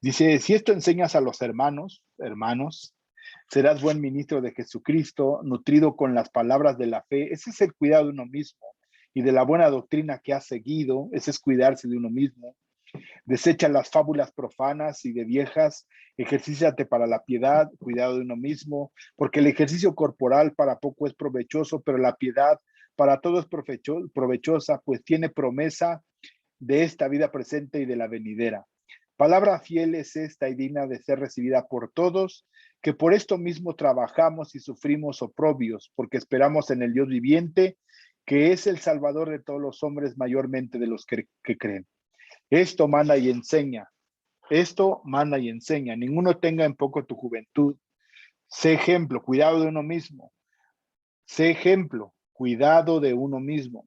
Dice, si esto enseñas a los hermanos, serás buen ministro de Jesucristo, nutrido con las palabras de la fe. Ese es el cuidado de uno mismo y de la buena doctrina que ha seguido. Ese es cuidarse de uno mismo. Desecha las fábulas profanas y de viejas, ejercíciate para la piedad, cuidado de uno mismo, porque el ejercicio corporal para poco es provechoso, pero la piedad para todo es provechosa, pues tiene promesa de esta vida presente y de la venidera. Palabra fiel es esta y digna de ser recibida por todos, que por esto mismo trabajamos y sufrimos oprobios, porque esperamos en el Dios viviente, que es el Salvador de todos los hombres, mayormente de los que creen. Esto manda y enseña. Esto manda y enseña. Ninguno tenga en poco tu juventud. Sé ejemplo, cuidado de uno mismo. Sé ejemplo, cuidado de uno mismo.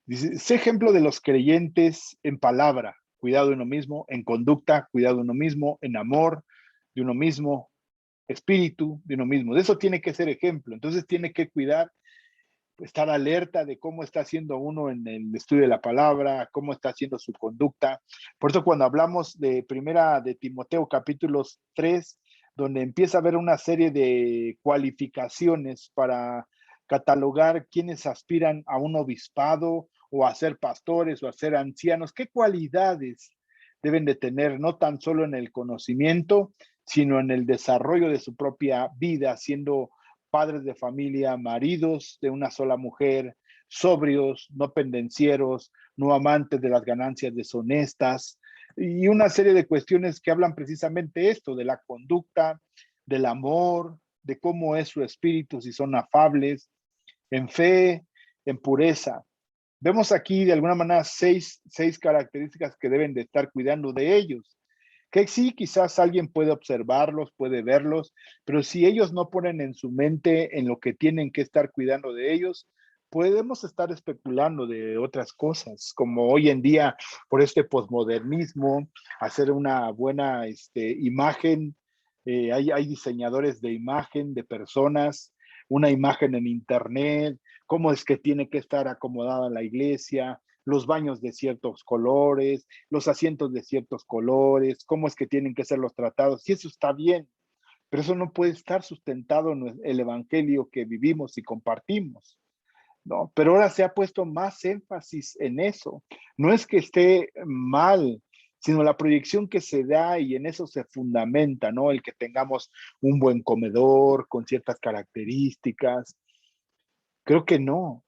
Dice, sé ejemplo de los creyentes en palabra, cuidado de uno mismo, en conducta, cuidado de uno mismo, en amor de uno mismo, espíritu de uno mismo. De eso tiene que ser ejemplo. Entonces tiene que cuidar, estar alerta de cómo está haciendo uno en el estudio de la palabra, cómo está haciendo su conducta. Por eso cuando hablamos de primera de Timoteo capítulos 3, donde empieza a haber una serie de cualificaciones para catalogar quienes aspiran a un obispado o a ser pastores o a ser ancianos, qué cualidades deben de tener, no tan solo en el conocimiento, sino en el desarrollo de su propia vida, siendo padres de familia, maridos de una sola mujer, sobrios, no pendencieros, no amantes de las ganancias deshonestas, y una serie de cuestiones que hablan precisamente esto, de la conducta, del amor, de cómo es su espíritu, si son afables, en fe, en pureza. Vemos aquí de alguna manera seis características que deben de estar cuidando de ellos. Que sí, quizás alguien puede observarlos, puede verlos, pero si ellos no ponen en su mente en lo que tienen que estar cuidando de ellos, podemos estar especulando de otras cosas, como hoy en día, por este posmodernismo, hacer una buena imagen. Hay diseñadores de imagen, de personas, una imagen en internet, cómo es que tiene que estar acomodada la iglesia, los baños de ciertos colores, los asientos de ciertos colores, cómo es que tienen que ser los tratados, y eso está bien, pero eso no puede estar sustentado en el evangelio que vivimos y compartimos, ¿no? Pero ahora se ha puesto más énfasis en eso. No es que esté mal, sino la proyección que se da y en eso se fundamenta, ¿no? El que tengamos un buen comedor con ciertas características. Creo que no.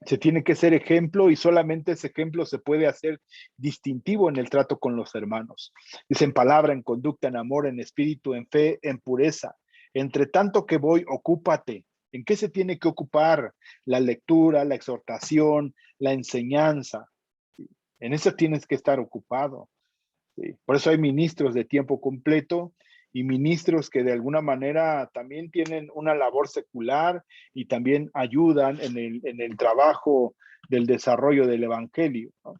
Se tiene que ser ejemplo y solamente ese ejemplo se puede hacer distintivo en el trato con los hermanos. Dice en palabra, en conducta, en amor, en espíritu, en fe, en pureza. Entre tanto que voy, ocúpate. ¿En qué se tiene que ocupar? La lectura, la exhortación, la enseñanza. En eso tienes que estar ocupado. ¿Sí? Por eso hay ministros de tiempo completo y ministros que de alguna manera también tienen una labor secular y también ayudan en el trabajo del desarrollo del evangelio, ¿no?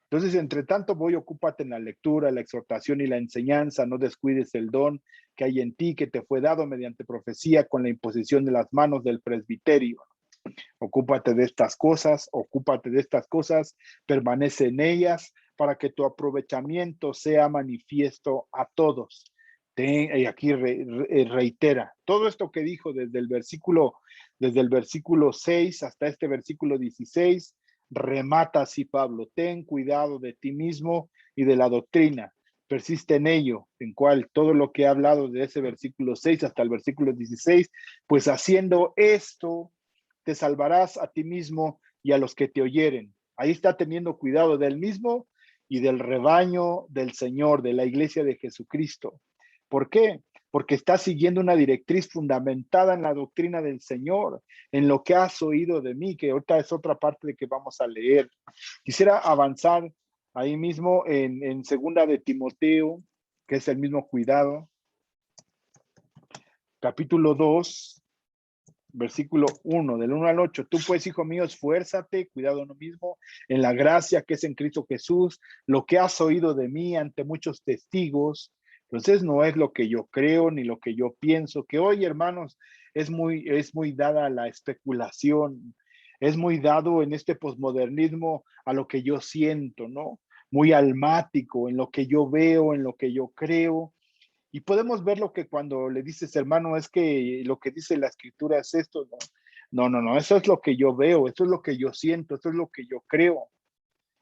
Entonces, entre tanto, ocúpate en la lectura, la exhortación y la enseñanza, no descuides el don que hay en ti, que te fue dado mediante profecía con la imposición de las manos del presbiterio. Ocúpate de estas cosas, permanece en ellas para que tu aprovechamiento sea manifiesto a todos. Y aquí reitera todo esto que dijo desde el versículo 6 hasta este versículo 16, remata así Pablo: ten cuidado de ti mismo y de la doctrina, persiste en ello, en cual todo lo que he hablado de ese versículo 6 hasta el versículo 16, pues haciendo esto, te salvarás a ti mismo y a los que te oyeren. Ahí está teniendo cuidado del mismo y del rebaño del Señor, de la iglesia de Jesucristo. ¿Por qué? Porque está siguiendo una directriz fundamentada en la doctrina del Señor, en lo que has oído de mí, que ahorita es otra parte de que vamos a leer. Quisiera avanzar ahí mismo en segunda de Timoteo, que es el mismo cuidado. Capítulo 2, versículo 1, del 1 al 8. Tú pues, hijo mío, esfuérzate, cuidado de uno mismo, en la gracia que es en Cristo Jesús, lo que has oído de mí ante muchos testigos. Entonces no es lo que yo creo ni lo que yo pienso, que hoy, hermanos, es muy dada la especulación, es muy dado en este posmodernismo a lo que yo siento, ¿no? Muy almático, en lo que yo veo, en lo que yo creo. Y podemos ver lo que cuando le dices, hermano, es que lo que dice la escritura es esto, no, eso es lo que yo veo, esto es lo que yo siento, esto es lo que yo creo,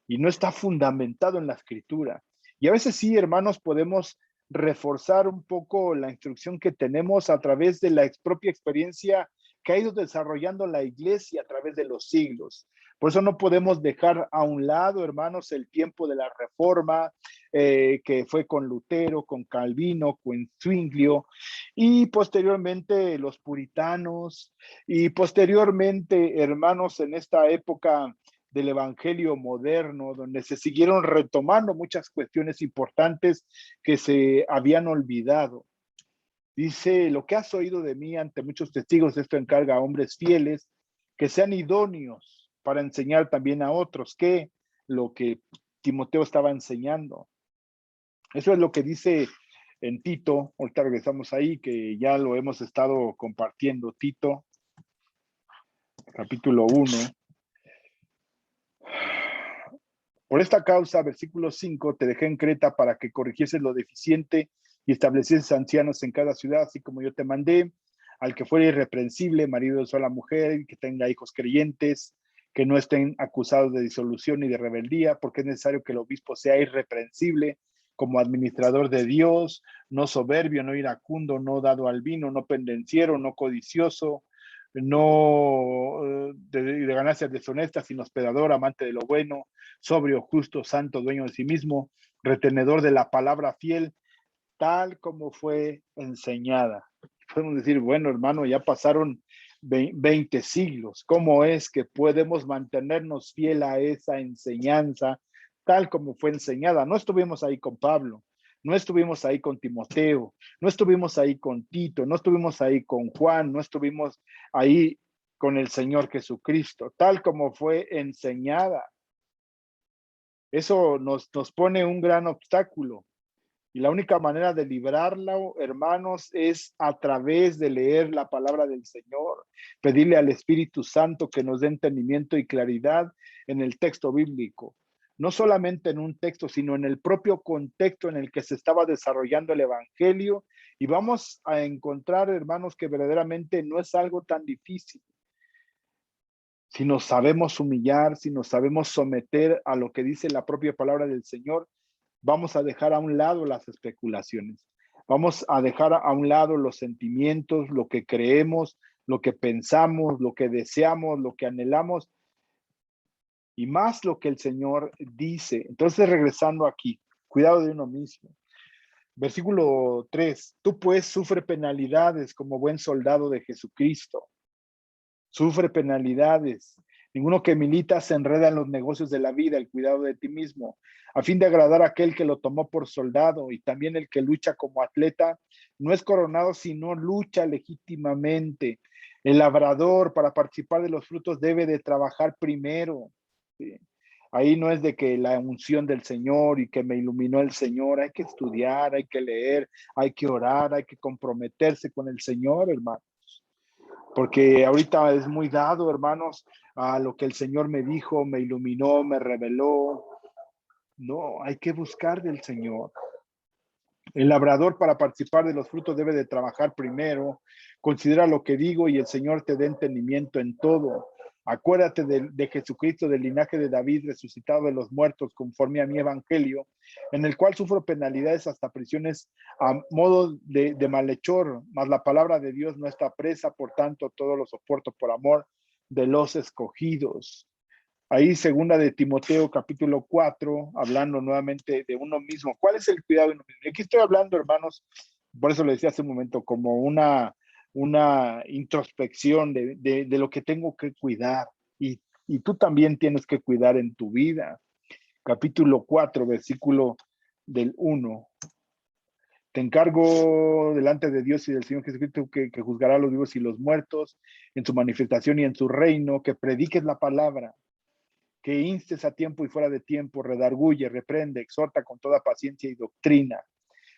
y no está fundamentado en la escritura. Y a veces sí, hermanos, podemos reforzar un poco la instrucción que tenemos a través de la propia experiencia que ha ido desarrollando la iglesia a través de los siglos. Por eso no podemos dejar a un lado, hermanos, el tiempo de la reforma, que fue con Lutero, con Calvino, con Zwinglio, y posteriormente los puritanos, y posteriormente, hermanos, en esta época del evangelio moderno, donde se siguieron retomando muchas cuestiones importantes que se habían olvidado. Dice: lo que has oído de mí ante muchos testigos, esto encarga a hombres fieles que sean idóneos para enseñar también a otros, que lo que Timoteo estaba enseñando. Eso es lo que dice en Tito. Ahorita regresamos ahí, que ya lo hemos estado compartiendo. Tito, capítulo 1. Por esta causa, versículo 5, te dejé en Creta para que corrigieses lo deficiente y establecieses ancianos en cada ciudad, así como yo te mandé, al que fuera irreprensible, marido de sola mujer, que tenga hijos creyentes, que no estén acusados de disolución ni de rebeldía, porque es necesario que el obispo sea irreprensible como administrador de Dios, no soberbio, no iracundo, no dado al vino, no pendenciero, no codicioso, no de ganancias deshonestas, sino hospedador, amante de lo bueno, sobrio, justo, santo, dueño de sí mismo, retenedor de la palabra fiel, tal como fue enseñada. podemos decir, bueno, hermano, ya pasaron 20 siglos. ¿Cómo es que podemos mantenernos fiel a esa enseñanza tal como fue enseñada? No estuvimos ahí con Pablo, no estuvimos ahí con Timoteo, no estuvimos ahí con Tito, no estuvimos ahí con Juan, no estuvimos ahí con el Señor Jesucristo, tal como fue enseñada. Eso nos pone un gran obstáculo. Y la única manera de librarlo, hermanos, es a través de leer la palabra del Señor, pedirle al Espíritu Santo que nos dé entendimiento y claridad en el texto bíblico. No solamente en un texto, sino en el propio contexto en el que se estaba desarrollando el Evangelio. Y vamos a encontrar, hermanos, que verdaderamente no es algo tan difícil. Si nos sabemos humillar, si nos sabemos someter a lo que dice la propia palabra del Señor, vamos a dejar a un lado las especulaciones. Vamos a dejar a un lado los sentimientos, lo que creemos, lo que pensamos, lo que deseamos, lo que anhelamos y más lo que el Señor dice. Entonces, regresando aquí, cuidado de uno mismo. Versículo 3, tú pues sufre penalidades como buen soldado de Jesucristo. Sufre penalidades. Ninguno que milita se enreda en los negocios de la vida, el cuidado de ti mismo, a fin de agradar a aquel que lo tomó por soldado, y también el que lucha como atleta no es coronado, sino lucha legítimamente. El labrador, para participar de los frutos, debe de trabajar primero. ¿Sí? Ahí no es de que la unción del Señor y que me iluminó el Señor, hay que estudiar, hay que leer, hay que orar, hay que comprometerse con el Señor, hermano. Porque ahorita es muy dado, hermanos, a lo que el Señor me dijo, me iluminó, me reveló. No, hay que buscar del Señor. El labrador para participar de los frutos debe de trabajar primero. Considera lo que digo y el Señor te dé entendimiento en todo. Acuérdate de Jesucristo, del linaje de David, resucitado de los muertos, conforme a mi evangelio, en el cual sufro penalidades hasta prisiones a modo de malhechor, mas la palabra de Dios no está presa, por tanto todo lo soporto por amor de los escogidos. Ahí, segunda de Timoteo, capítulo 4, hablando nuevamente de uno mismo. ¿Cuál es el cuidado de uno mismo? Y aquí estoy hablando, hermanos, por eso lo decía hace un momento, como una introspección de lo que tengo que cuidar. Y tú también tienes que cuidar en tu vida. Capítulo 4, versículo del 1. Te encargo delante de Dios y del Señor Jesucristo que juzgará a los vivos y los muertos en su manifestación y en su reino, que prediques la palabra, que instes a tiempo y fuera de tiempo, redarguye, reprende, exhorta con toda paciencia y doctrina.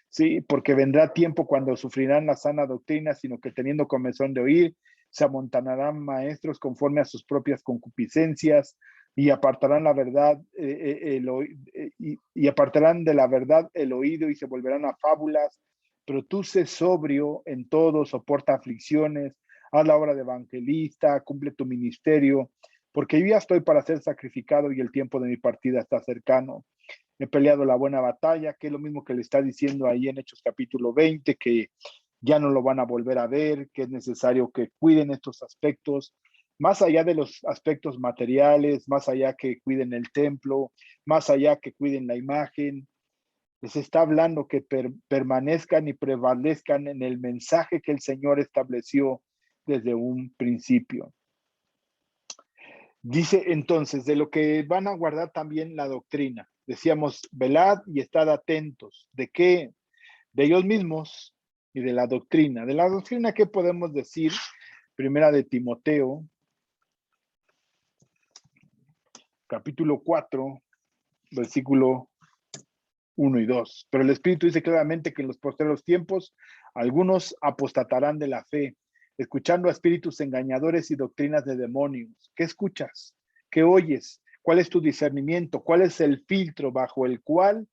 Sí, porque vendrá tiempo cuando sufrirán la sana doctrina, sino que teniendo comezón de oír, se amontonarán maestros conforme a sus propias concupiscencias y apartarán la verdad, y apartarán de la verdad el oído y se volverán a fábulas. Pero tú sé sobrio en todo, soporta aflicciones, haz la obra de evangelista, cumple tu ministerio, porque yo ya estoy para ser sacrificado y el tiempo de mi partida está cercano. He peleado la buena batalla, que es lo mismo que le está diciendo ahí en Hechos capítulo 20, que ya no lo van a volver a ver, que es necesario que cuiden estos aspectos, más allá de los aspectos materiales, más allá que cuiden el templo, más allá que cuiden la imagen. Les está hablando que permanezcan y prevalezcan en el mensaje que el Señor estableció desde un principio. Dice entonces, de lo que van a guardar también la doctrina. Decíamos, velad y estad atentos. ¿De qué? De ellos mismos y de la doctrina. De la doctrina, ¿qué podemos decir? Primera de Timoteo, capítulo 4, versículo 1 y 2. Pero el Espíritu dice claramente que en los postreros tiempos algunos apostatarán de la fe, escuchando a espíritus engañadores y doctrinas de demonios. ¿Qué escuchas? ¿Qué oyes? ¿Cuál es tu discernimiento? ¿Cuál es el filtro bajo el cual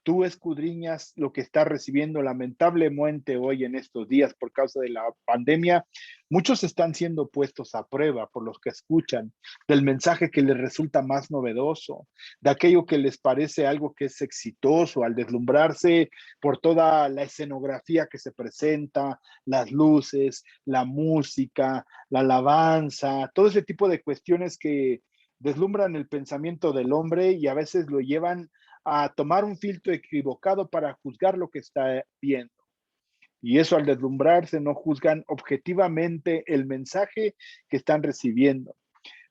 tú escudriñas lo que está recibiendo lamentablemente hoy en estos días por causa de la pandemia? Muchos están siendo puestos a prueba por los que escuchan del mensaje que les resulta más novedoso, de aquello que les parece algo que es exitoso al deslumbrarse por toda la escenografía que se presenta, las luces, la música, la alabanza, todo ese tipo de cuestiones que deslumbran el pensamiento del hombre y a veces lo llevan a tomar un filtro equivocado para juzgar lo que está viendo. Y eso, al deslumbrarse, no juzgan objetivamente el mensaje que están recibiendo.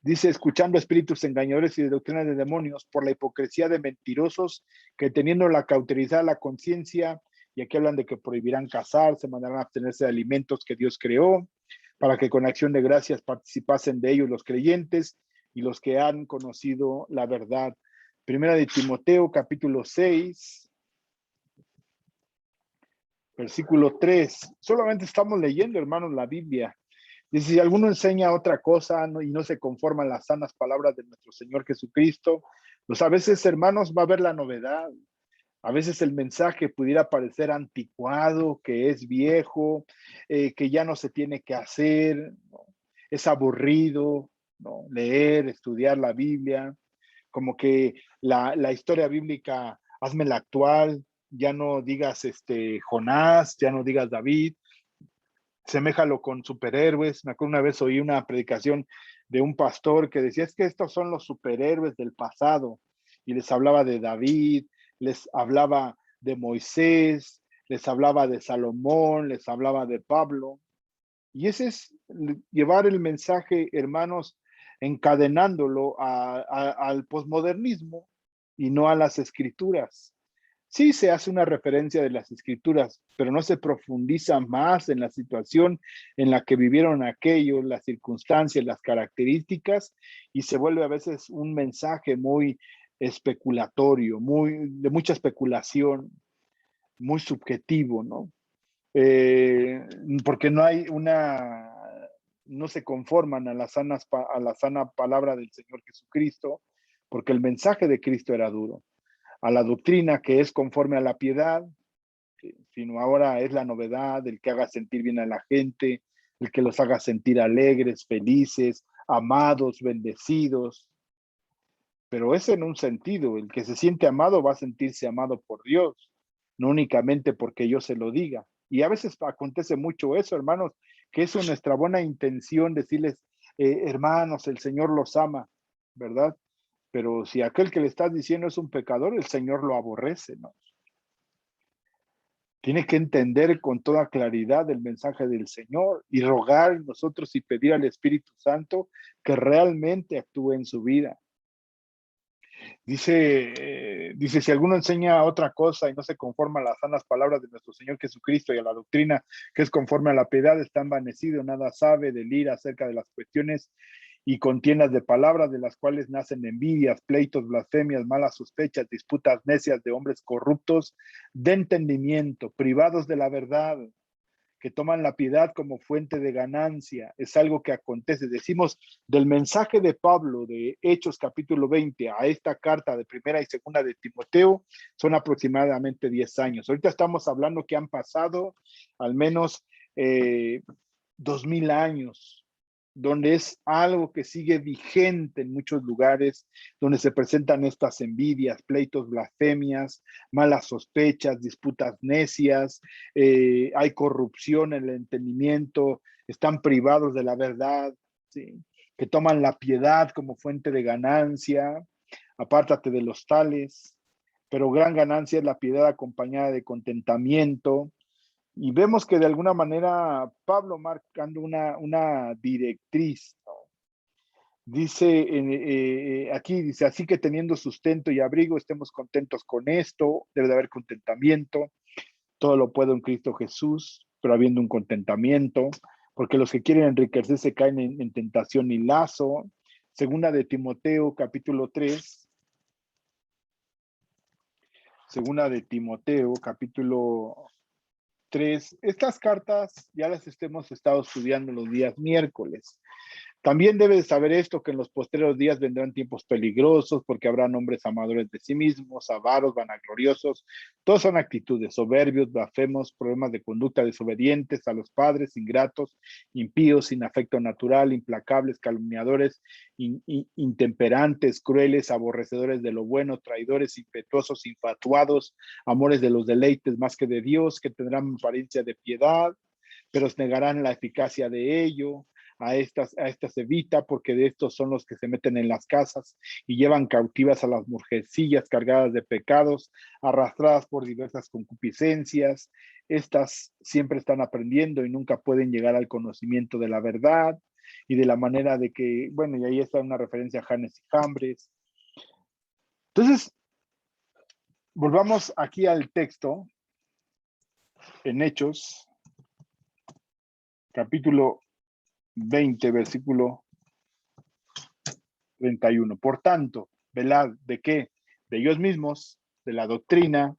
Dice, escuchando espíritus engañadores y de doctrinas de demonios por la hipocresía de mentirosos que teniendo la cauterizada la conciencia, y aquí hablan de que prohibirán casarse, mandarán a abstenerse de alimentos que Dios creó, para que con acción de gracias participasen de ellos los creyentes y los que han conocido la verdad. Primera de Timoteo, capítulo 6, versículo 3. Solamente estamos leyendo, hermanos, la Biblia. Dice, si alguno enseña otra cosa y no se conforma a las sanas palabras de nuestro Señor Jesucristo, pues a veces, hermanos, va a haber la novedad. A veces el mensaje pudiera parecer anticuado, que es viejo, que ya no se tiene que hacer, ¿no? Es aburrido, ¿no? Leer, estudiar la Biblia, como que la historia bíblica, hazmela actual, ya no digas Jonás, ya no digas David, seméjalo con superhéroes. Me acuerdo una vez oí una predicación de un pastor que decía, es que estos son los superhéroes del pasado, y les hablaba de David, les hablaba de Moisés, les hablaba de Salomón, les hablaba de Pablo. Y ese es llevar el mensaje, hermanos, encadenándolo al posmodernismo y no a las escrituras. Sí se hace una referencia de las escrituras, pero no se profundiza más en la situación en la que vivieron aquellos, las circunstancias, las características, y se vuelve a veces un mensaje muy especulatorio, de mucha especulación, muy subjetivo, ¿no? Porque no se conforman a a la sana palabra del Señor Jesucristo, porque el mensaje de Cristo era duro. A la doctrina que es conforme a la piedad, sino ahora es la novedad, el que haga sentir bien a la gente, el que los haga sentir alegres, felices, amados, bendecidos. Pero es en un sentido, el que se siente amado va a sentirse amado por Dios, no únicamente porque yo se lo diga. Y a veces acontece mucho eso, hermanos, que es nuestra buena intención decirles, hermanos, el Señor los ama, ¿verdad? Pero si aquel que le estás diciendo es un pecador, el Señor lo aborrece, ¿no? Tiene que entender con toda claridad el mensaje del Señor y rogar nosotros y pedir al Espíritu Santo que realmente actúe en su vida. Dice, si alguno enseña otra cosa y no se conforma a las sanas palabras de nuestro Señor Jesucristo y a la doctrina que es conforme a la piedad, está envanecido, nada sabe del ir acerca de las cuestiones y contiendas de palabras de las cuales nacen envidias, pleitos, blasfemias, malas sospechas, disputas necias de hombres corruptos de entendimiento, privados de la verdad, que toman la piedad como fuente de ganancia. Es algo que acontece. Decimos del mensaje de Pablo de Hechos capítulo 20 a esta carta de primera y segunda de Timoteo, son aproximadamente 10 años. Ahorita estamos hablando que han pasado al menos 2000 años, donde es algo que sigue vigente en muchos lugares, donde se presentan estas envidias, pleitos, blasfemias, malas sospechas, disputas necias, hay corrupción en el entendimiento, están privados de la verdad, ¿sí? Que toman la piedad como fuente de ganancia, apártate de los tales, pero gran ganancia es la piedad acompañada de contentamiento. Y vemos que de alguna manera Pablo marcando una directriz, ¿no? Dice aquí, dice, así que teniendo sustento y abrigo, estemos contentos con esto, debe de haber contentamiento, todo lo puedo en Cristo Jesús, pero habiendo un contentamiento, porque los que quieren enriquecerse caen en tentación y lazo. Segunda de Timoteo, capítulo 3. Segunda de Timoteo, capítulo 3. Estas cartas ya las hemos estado estudiando los días miércoles. También debes saber esto, que en los postreros días vendrán tiempos peligrosos, porque habrán hombres amadores de sí mismos, avaros, vanagloriosos. Todos son actitudes, soberbios, blasfemos, problemas de conducta, desobedientes a los padres, ingratos, impíos, sin afecto natural, implacables, calumniadores, intemperantes, crueles, aborrecedores de lo bueno, traidores, impetuosos, infatuados, amores de los deleites más que de Dios, que tendrán apariencia de piedad, pero negarán la eficacia de ello. A estas evita, porque de estos son los que se meten en las casas y llevan cautivas a las mujercillas cargadas de pecados, arrastradas por diversas concupiscencias, estas siempre están aprendiendo y nunca pueden llegar al conocimiento de la verdad y de la manera de que, bueno, y ahí está una referencia a Janes y Jambres. Entonces, volvamos aquí al texto, en Hechos, capítulo 20, versículo 31. Por tanto, velad, ¿de qué? De ellos mismos, de la doctrina,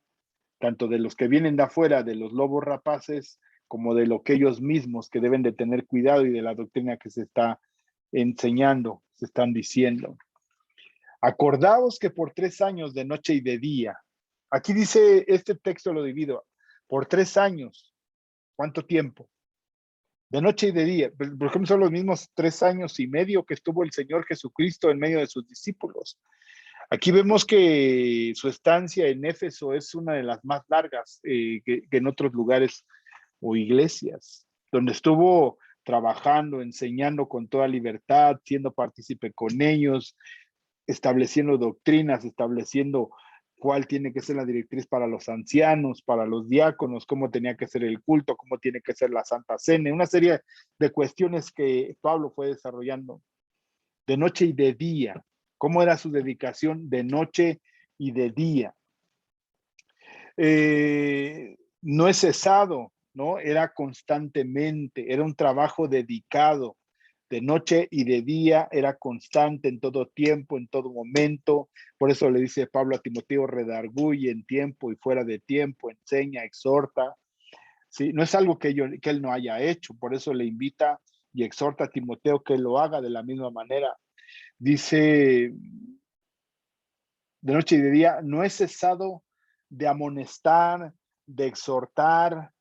tanto de los que vienen de afuera, de los lobos rapaces, como de lo que ellos mismos que deben de tener cuidado y de la doctrina que se está enseñando, se están diciendo. Acordaos que por 3 años de noche y de día, aquí dice este texto lo divido, por 3 años, ¿cuánto tiempo? De noche y de día, por ejemplo, son los mismos 3 años y medio que estuvo el Señor Jesucristo en medio de sus discípulos. Aquí vemos que su estancia en Éfeso es una de las más largas que en otros lugares o iglesias, donde estuvo trabajando, enseñando con toda libertad, siendo partícipe con ellos, estableciendo doctrinas, estableciendo cuál tiene que ser la directriz para los ancianos, para los diáconos, cómo tenía que ser el culto, cómo tiene que ser la Santa Cena, una serie de cuestiones que Pablo fue desarrollando de noche y de día. ¿Cómo era su dedicación de noche y de día? No es cesado, ¿no? Era constantemente, era un trabajo dedicado de noche y de día, era constante en todo tiempo, en todo momento. Por eso le dice Pablo a Timoteo, redarguye en tiempo y fuera de tiempo, enseña, exhorta. ¿Sí? No es algo que él no haya hecho, por eso le invita y exhorta a Timoteo que lo haga de la misma manera. Dice, de noche y de día, no he cesado de amonestar, de exhortar,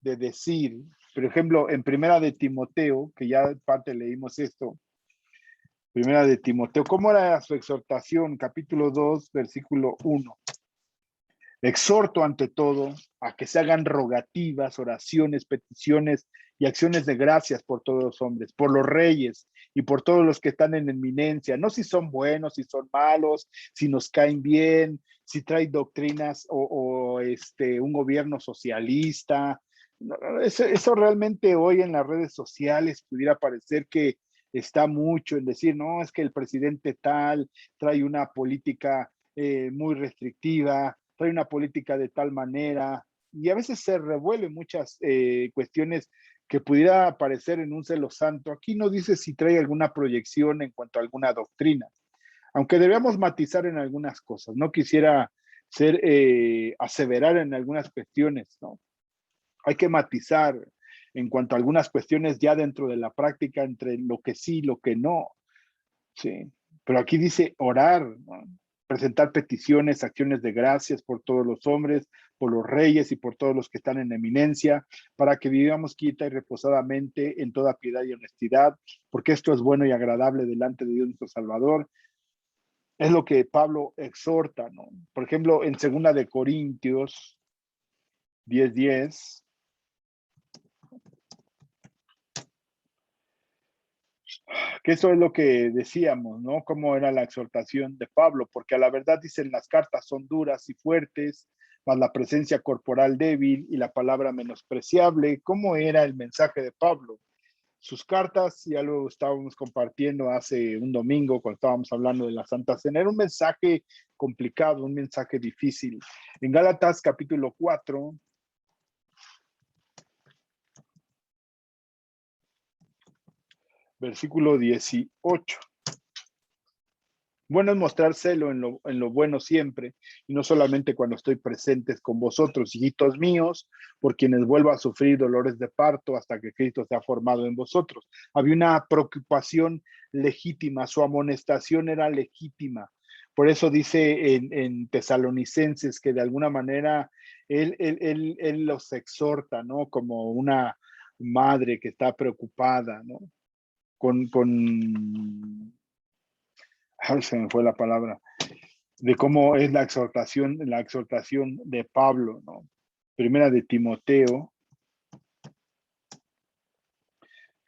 de decir. Por ejemplo, en Primera de Timoteo, que ya parte leímos esto, Primera de Timoteo, ¿cómo era su exhortación? Capítulo 2, versículo 1. Exhorto ante todo a que se hagan rogativas, oraciones, peticiones y acciones de gracias por todos los hombres, por los reyes y por todos los que están en eminencia, no si son buenos, si son malos, si nos caen bien, si traen doctrinas o un gobierno socialista. Eso realmente hoy en las redes sociales pudiera parecer que está mucho en decir, no, es que el presidente tal trae una política muy restrictiva, trae una política de tal manera, y a veces se revuelven muchas cuestiones que pudiera aparecer en un celo santo. Aquí no dice si trae alguna proyección en cuanto a alguna doctrina, aunque debemos matizar en algunas cosas. No quisiera ser aseverar en algunas cuestiones, ¿no? Hay que matizar en cuanto a algunas cuestiones ya dentro de la práctica entre lo que sí y lo que no. Sí, pero aquí dice orar, ¿no? Presentar peticiones, acciones de gracias por todos los hombres, por los reyes y por todos los que están en eminencia, para que vivamos quieta y reposadamente en toda piedad y honestidad, porque esto es bueno y agradable delante de Dios nuestro Salvador. Es lo que Pablo exhorta, ¿no? Por ejemplo, en 2 Corintios 10:10, que eso es lo que decíamos, ¿no? Cómo era la exhortación de Pablo, porque a la verdad dicen las cartas son duras y fuertes, más la presencia corporal débil y la palabra menospreciable. ¿Cómo era el mensaje de Pablo? Sus cartas, ya lo estábamos compartiendo hace un domingo cuando estábamos hablando de la Santa Cena, era un mensaje complicado, un mensaje difícil. En Gálatas capítulo 4, versículo 18. Bueno es mostrar celo en lo bueno siempre, y no solamente cuando estoy presente con vosotros, hijitos míos, por quienes vuelvo a sufrir dolores de parto hasta que Cristo se ha formado en vosotros. Había una preocupación legítima, su amonestación era legítima. Por eso dice en Tesalonicenses que de alguna manera él los exhorta, ¿no? Como una madre que está preocupada, ¿no? Con se me fue la palabra, de cómo es la exhortación de Pablo, ¿no? Primera de Timoteo,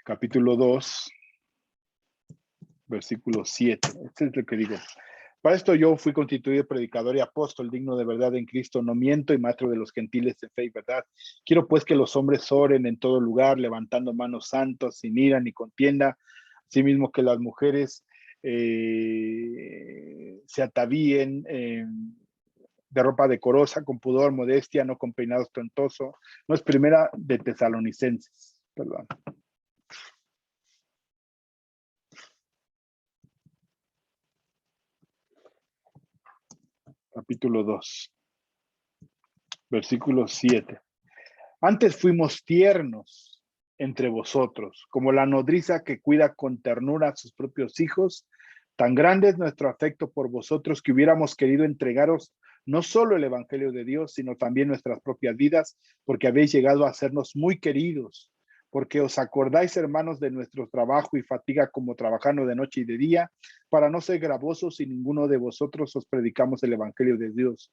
capítulo 2, versículo 7. Este es lo que digo. Para esto yo fui constituido predicador y apóstol, digno de verdad en Cristo, no miento, y maestro de los gentiles de fe y verdad. Quiero pues que los hombres oren en todo lugar, levantando manos santas, sin ira ni contienda, asimismo que las mujeres se atavíen de ropa decorosa, con pudor, modestia, no con peinados tontosos. No, es primera de Tesalonicenses, perdón. Capítulo 2, versículo 7. Antes fuimos tiernos entre vosotros, como la nodriza que cuida con ternura a sus propios hijos. Tan grande es nuestro afecto por vosotros que hubiéramos querido entregaros no solo el Evangelio de Dios, sino también nuestras propias vidas, porque habéis llegado a sernos muy queridos, porque os acordáis, hermanos, de nuestro trabajo y fatiga como trabajando de noche y de día, para no ser gravosos si ninguno de vosotros os predicamos el Evangelio de Dios.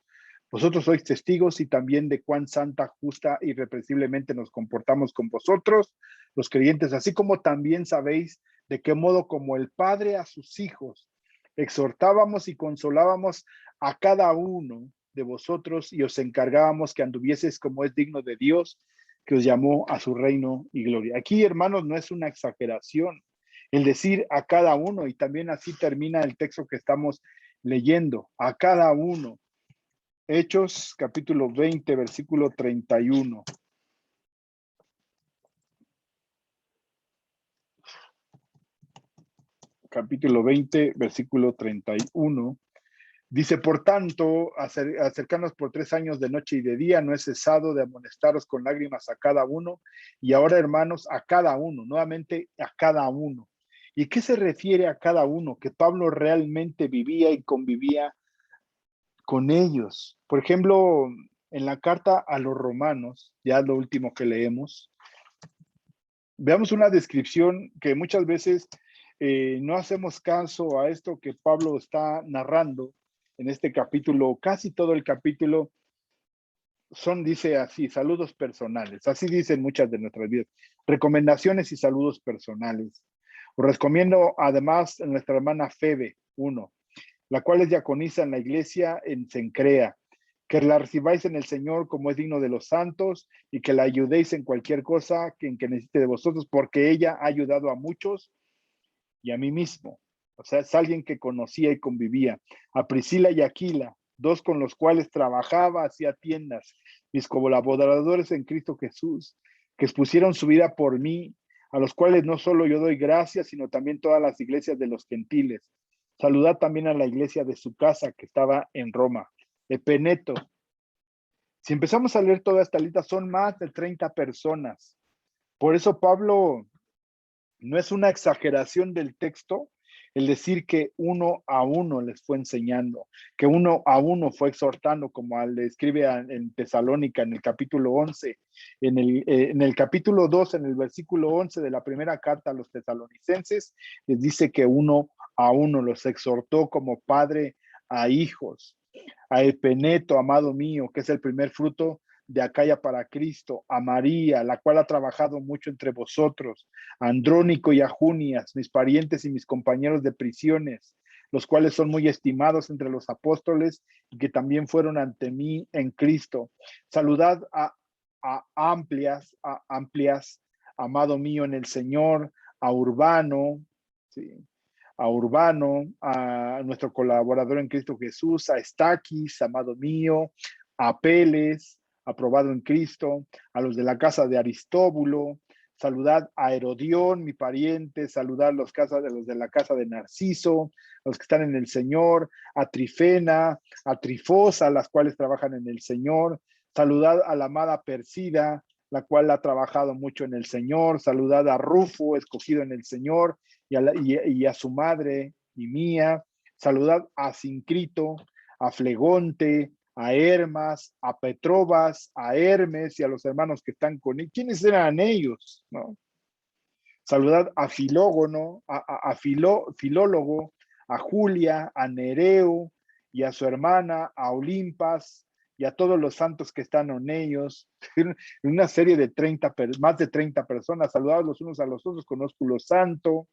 Vosotros sois testigos y también de cuán santa, justa y irreprensiblemente nos comportamos con vosotros, los creyentes, así como también sabéis de qué modo como el Padre a sus hijos, exhortábamos y consolábamos a cada uno de vosotros y os encargábamos que anduvieseis como es digno de Dios, que os llamó a su reino y gloria. Aquí, hermanos, no es una exageración el decir a cada uno, y también así termina el texto que estamos leyendo, a cada uno. Hechos, capítulo 20, versículo 31. Capítulo 20, versículo 31. Dice, por tanto, acercarnos por 3 años de noche y de día, no he cesado de amonestaros con lágrimas a cada uno, y ahora, hermanos, a cada uno, nuevamente a cada uno. ¿Y qué se refiere a cada uno? Que Pablo realmente vivía y convivía con ellos. Por ejemplo, en la carta a los romanos, ya lo último que leemos, veamos una descripción que muchas veces no hacemos caso a esto que Pablo está narrando en este capítulo. Casi todo el capítulo dice así, saludos personales. Así dicen muchas de nuestras vidas. Recomendaciones y saludos personales. Os recomiendo además a nuestra hermana Febe, la cual es diaconisa en la iglesia en Cencrea, que la recibáis en el Señor como es digno de los santos y que la ayudéis en cualquier cosa en que necesite de vosotros, porque ella ha ayudado a muchos y a mí mismo. O sea, es alguien que conocía y convivía. A Priscila y Aquila, dos con los cuales trabajaba, hacía tiendas, mis colaboradores en Cristo Jesús, que expusieron su vida por mí, a los cuales no solo yo doy gracias, sino también todas las iglesias de los gentiles. Saludad también a la iglesia de su casa que estaba en Roma. Epeneto. Si empezamos a leer toda esta lista, son más de 30 personas. Por eso Pablo no es una exageración del texto el decir que uno a uno les fue enseñando, que uno a uno fue exhortando, como le escribe en Tesalónica en el capítulo 11, en el capítulo 2, en el versículo 11 de la primera carta a los tesalonicenses, les dice que uno a uno los exhortó como padre a hijos. A Epeneto, amado mío, que es el primer fruto de Acaya para Cristo, a María, la cual ha trabajado mucho entre vosotros, a Andrónico y a Junias, mis parientes y mis compañeros de prisiones, los cuales son muy estimados entre los apóstoles y que también fueron ante mí en Cristo. Saludad a Amplias, amado mío en el Señor, a Urbano, ¿sí? A Urbano, a nuestro colaborador en Cristo Jesús, a Estaquis, amado mío, a Apeles, aprobado en Cristo, a los de la casa de Aristóbulo, saludad a Herodión, mi pariente, saludad a los de la casa de Narciso, los que están en el Señor, a Trifena, a Trifosa, las cuales trabajan en el Señor, saludad a la amada Persida, la cual ha trabajado mucho en el Señor, saludad a Rufo, escogido en el Señor, y a su madre y mía, saludad a Sincrito, a Flegonte, a Hermas, a Petrobas, a Hermes y a los hermanos que están con él. ¿Quiénes eran ellos? ¿No? Saludad a Filógono, Filólogo, a Julia, a Nereo y a su hermana, a Olimpas y a todos los santos que están en ellos. Una serie de más de 30 personas, saludados los unos a los otros con ósculo santo.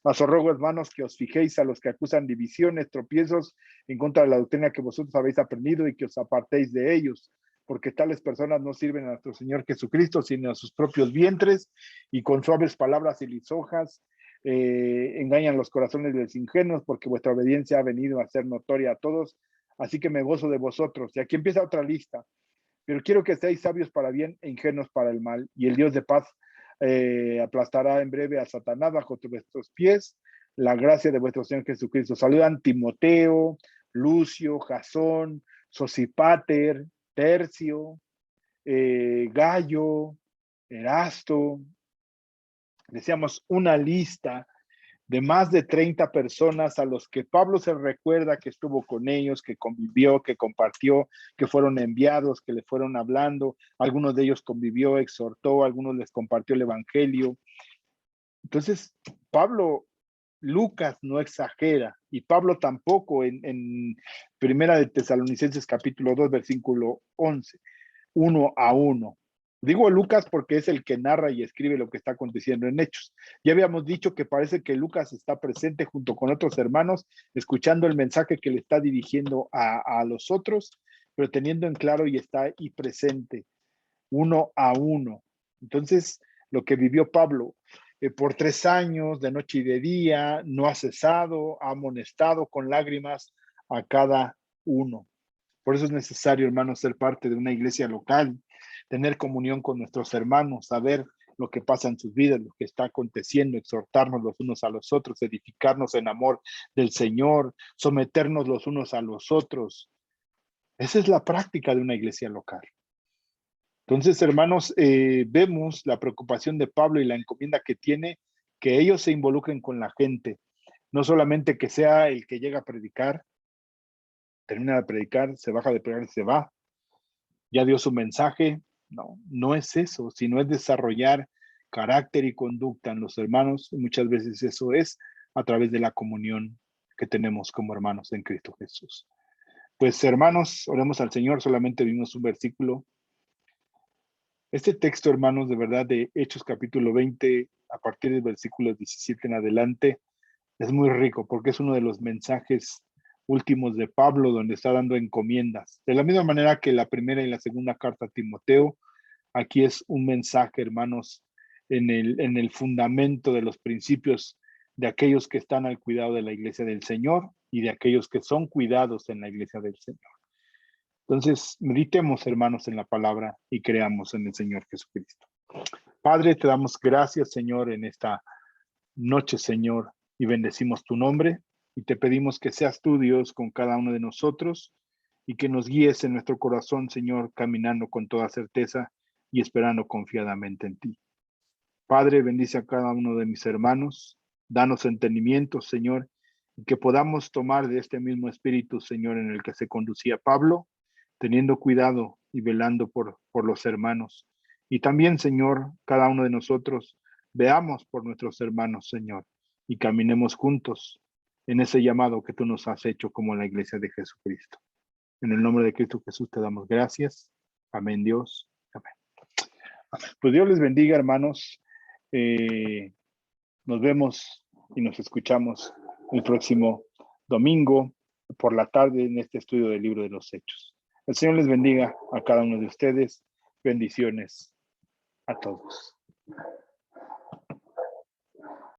Mas os ruego, hermanos, que os fijéis a los que acusan divisiones, tropiezos en contra de la doctrina que vosotros habéis aprendido y que os apartéis de ellos, porque tales personas no sirven a nuestro Señor Jesucristo, sino a sus propios vientres, y con suaves palabras y lisonjas engañan los corazones de los ingenuos, porque vuestra obediencia ha venido a ser notoria a todos. Así que me gozo de vosotros. Y aquí empieza otra lista. Pero quiero que seáis sabios para bien e ingenuos para el mal. Y el Dios de paz aplastará en breve a Satanás bajo vuestros pies. La gracia de vuestro Señor Jesucristo. Saludan Timoteo, Lucio, Jasón, Sosipater, Tercio, Gallo, Erasto. Decíamos una lista de más de 30 personas a los que Pablo se recuerda que estuvo con ellos, que convivió, que compartió, que fueron enviados, que le fueron hablando. Algunos de ellos convivió, exhortó, algunos les compartió el evangelio. Entonces, Lucas no exagera, y Pablo tampoco en Primera de Tesalonicenses capítulo 2, versículo 11, 1-1. Digo Lucas porque es el que narra y escribe lo que está aconteciendo en Hechos. Ya habíamos dicho que parece que Lucas está presente junto con otros hermanos, escuchando el mensaje que le está dirigiendo a los otros, pero teniendo en claro y está ahí presente, 1-1. Entonces, lo que vivió Pablo por 3 años, de noche y de día, no ha cesado, ha amonestado con lágrimas a cada uno. Por eso es necesario, hermanos, ser parte de una iglesia local, tener comunión con nuestros hermanos, saber lo que pasa en sus vidas, lo que está aconteciendo, exhortarnos los unos a los otros, edificarnos en amor del Señor, someternos los unos a los otros. Esa es la práctica de una iglesia local. Entonces, hermanos, vemos la preocupación de Pablo y la encomienda que tiene, que ellos se involucren con la gente, no solamente que sea el que llega a predicar, termina de predicar, se baja de predicar y se va, ya dio su mensaje. No, no es eso, sino es desarrollar carácter y conducta en los hermanos, y muchas veces eso es a través de la comunión que tenemos como hermanos en Cristo Jesús. Pues hermanos, oremos al Señor, solamente vimos un versículo. Este texto, hermanos, de verdad, de Hechos capítulo 20, a partir del versículo 17 en adelante, es muy rico porque es uno de los mensajes últimos de Pablo, donde está dando encomiendas. De la misma manera que la primera y la segunda carta a Timoteo, aquí es un mensaje, hermanos, en el fundamento de los principios de aquellos que están al cuidado de la iglesia del Señor y de aquellos que son cuidados en la iglesia del Señor. Entonces, meditemos, hermanos, en la palabra y creamos en el Señor Jesucristo. Padre, te damos gracias, Señor, en esta noche, Señor, y bendecimos tu nombre, y te pedimos que seas tú, Dios, con cada uno de nosotros, y que nos guíes en nuestro corazón, Señor, caminando con toda certeza y esperando confiadamente en ti. Padre, bendice a cada uno de mis hermanos, danos entendimiento, Señor, y que podamos tomar de este mismo espíritu, Señor, en el que se conducía Pablo, teniendo cuidado y velando por los hermanos. Y también, Señor, cada uno de nosotros veamos por nuestros hermanos, Señor, y caminemos juntos en ese llamado que tú nos has hecho como la iglesia de Jesucristo. En el nombre de Cristo Jesús te damos gracias. Amén, Dios. Amén. Pues Dios les bendiga, hermanos. Nos vemos y nos escuchamos el próximo domingo por la tarde en este estudio del libro de los Hechos. El Señor les bendiga a cada uno de ustedes. Bendiciones a todos.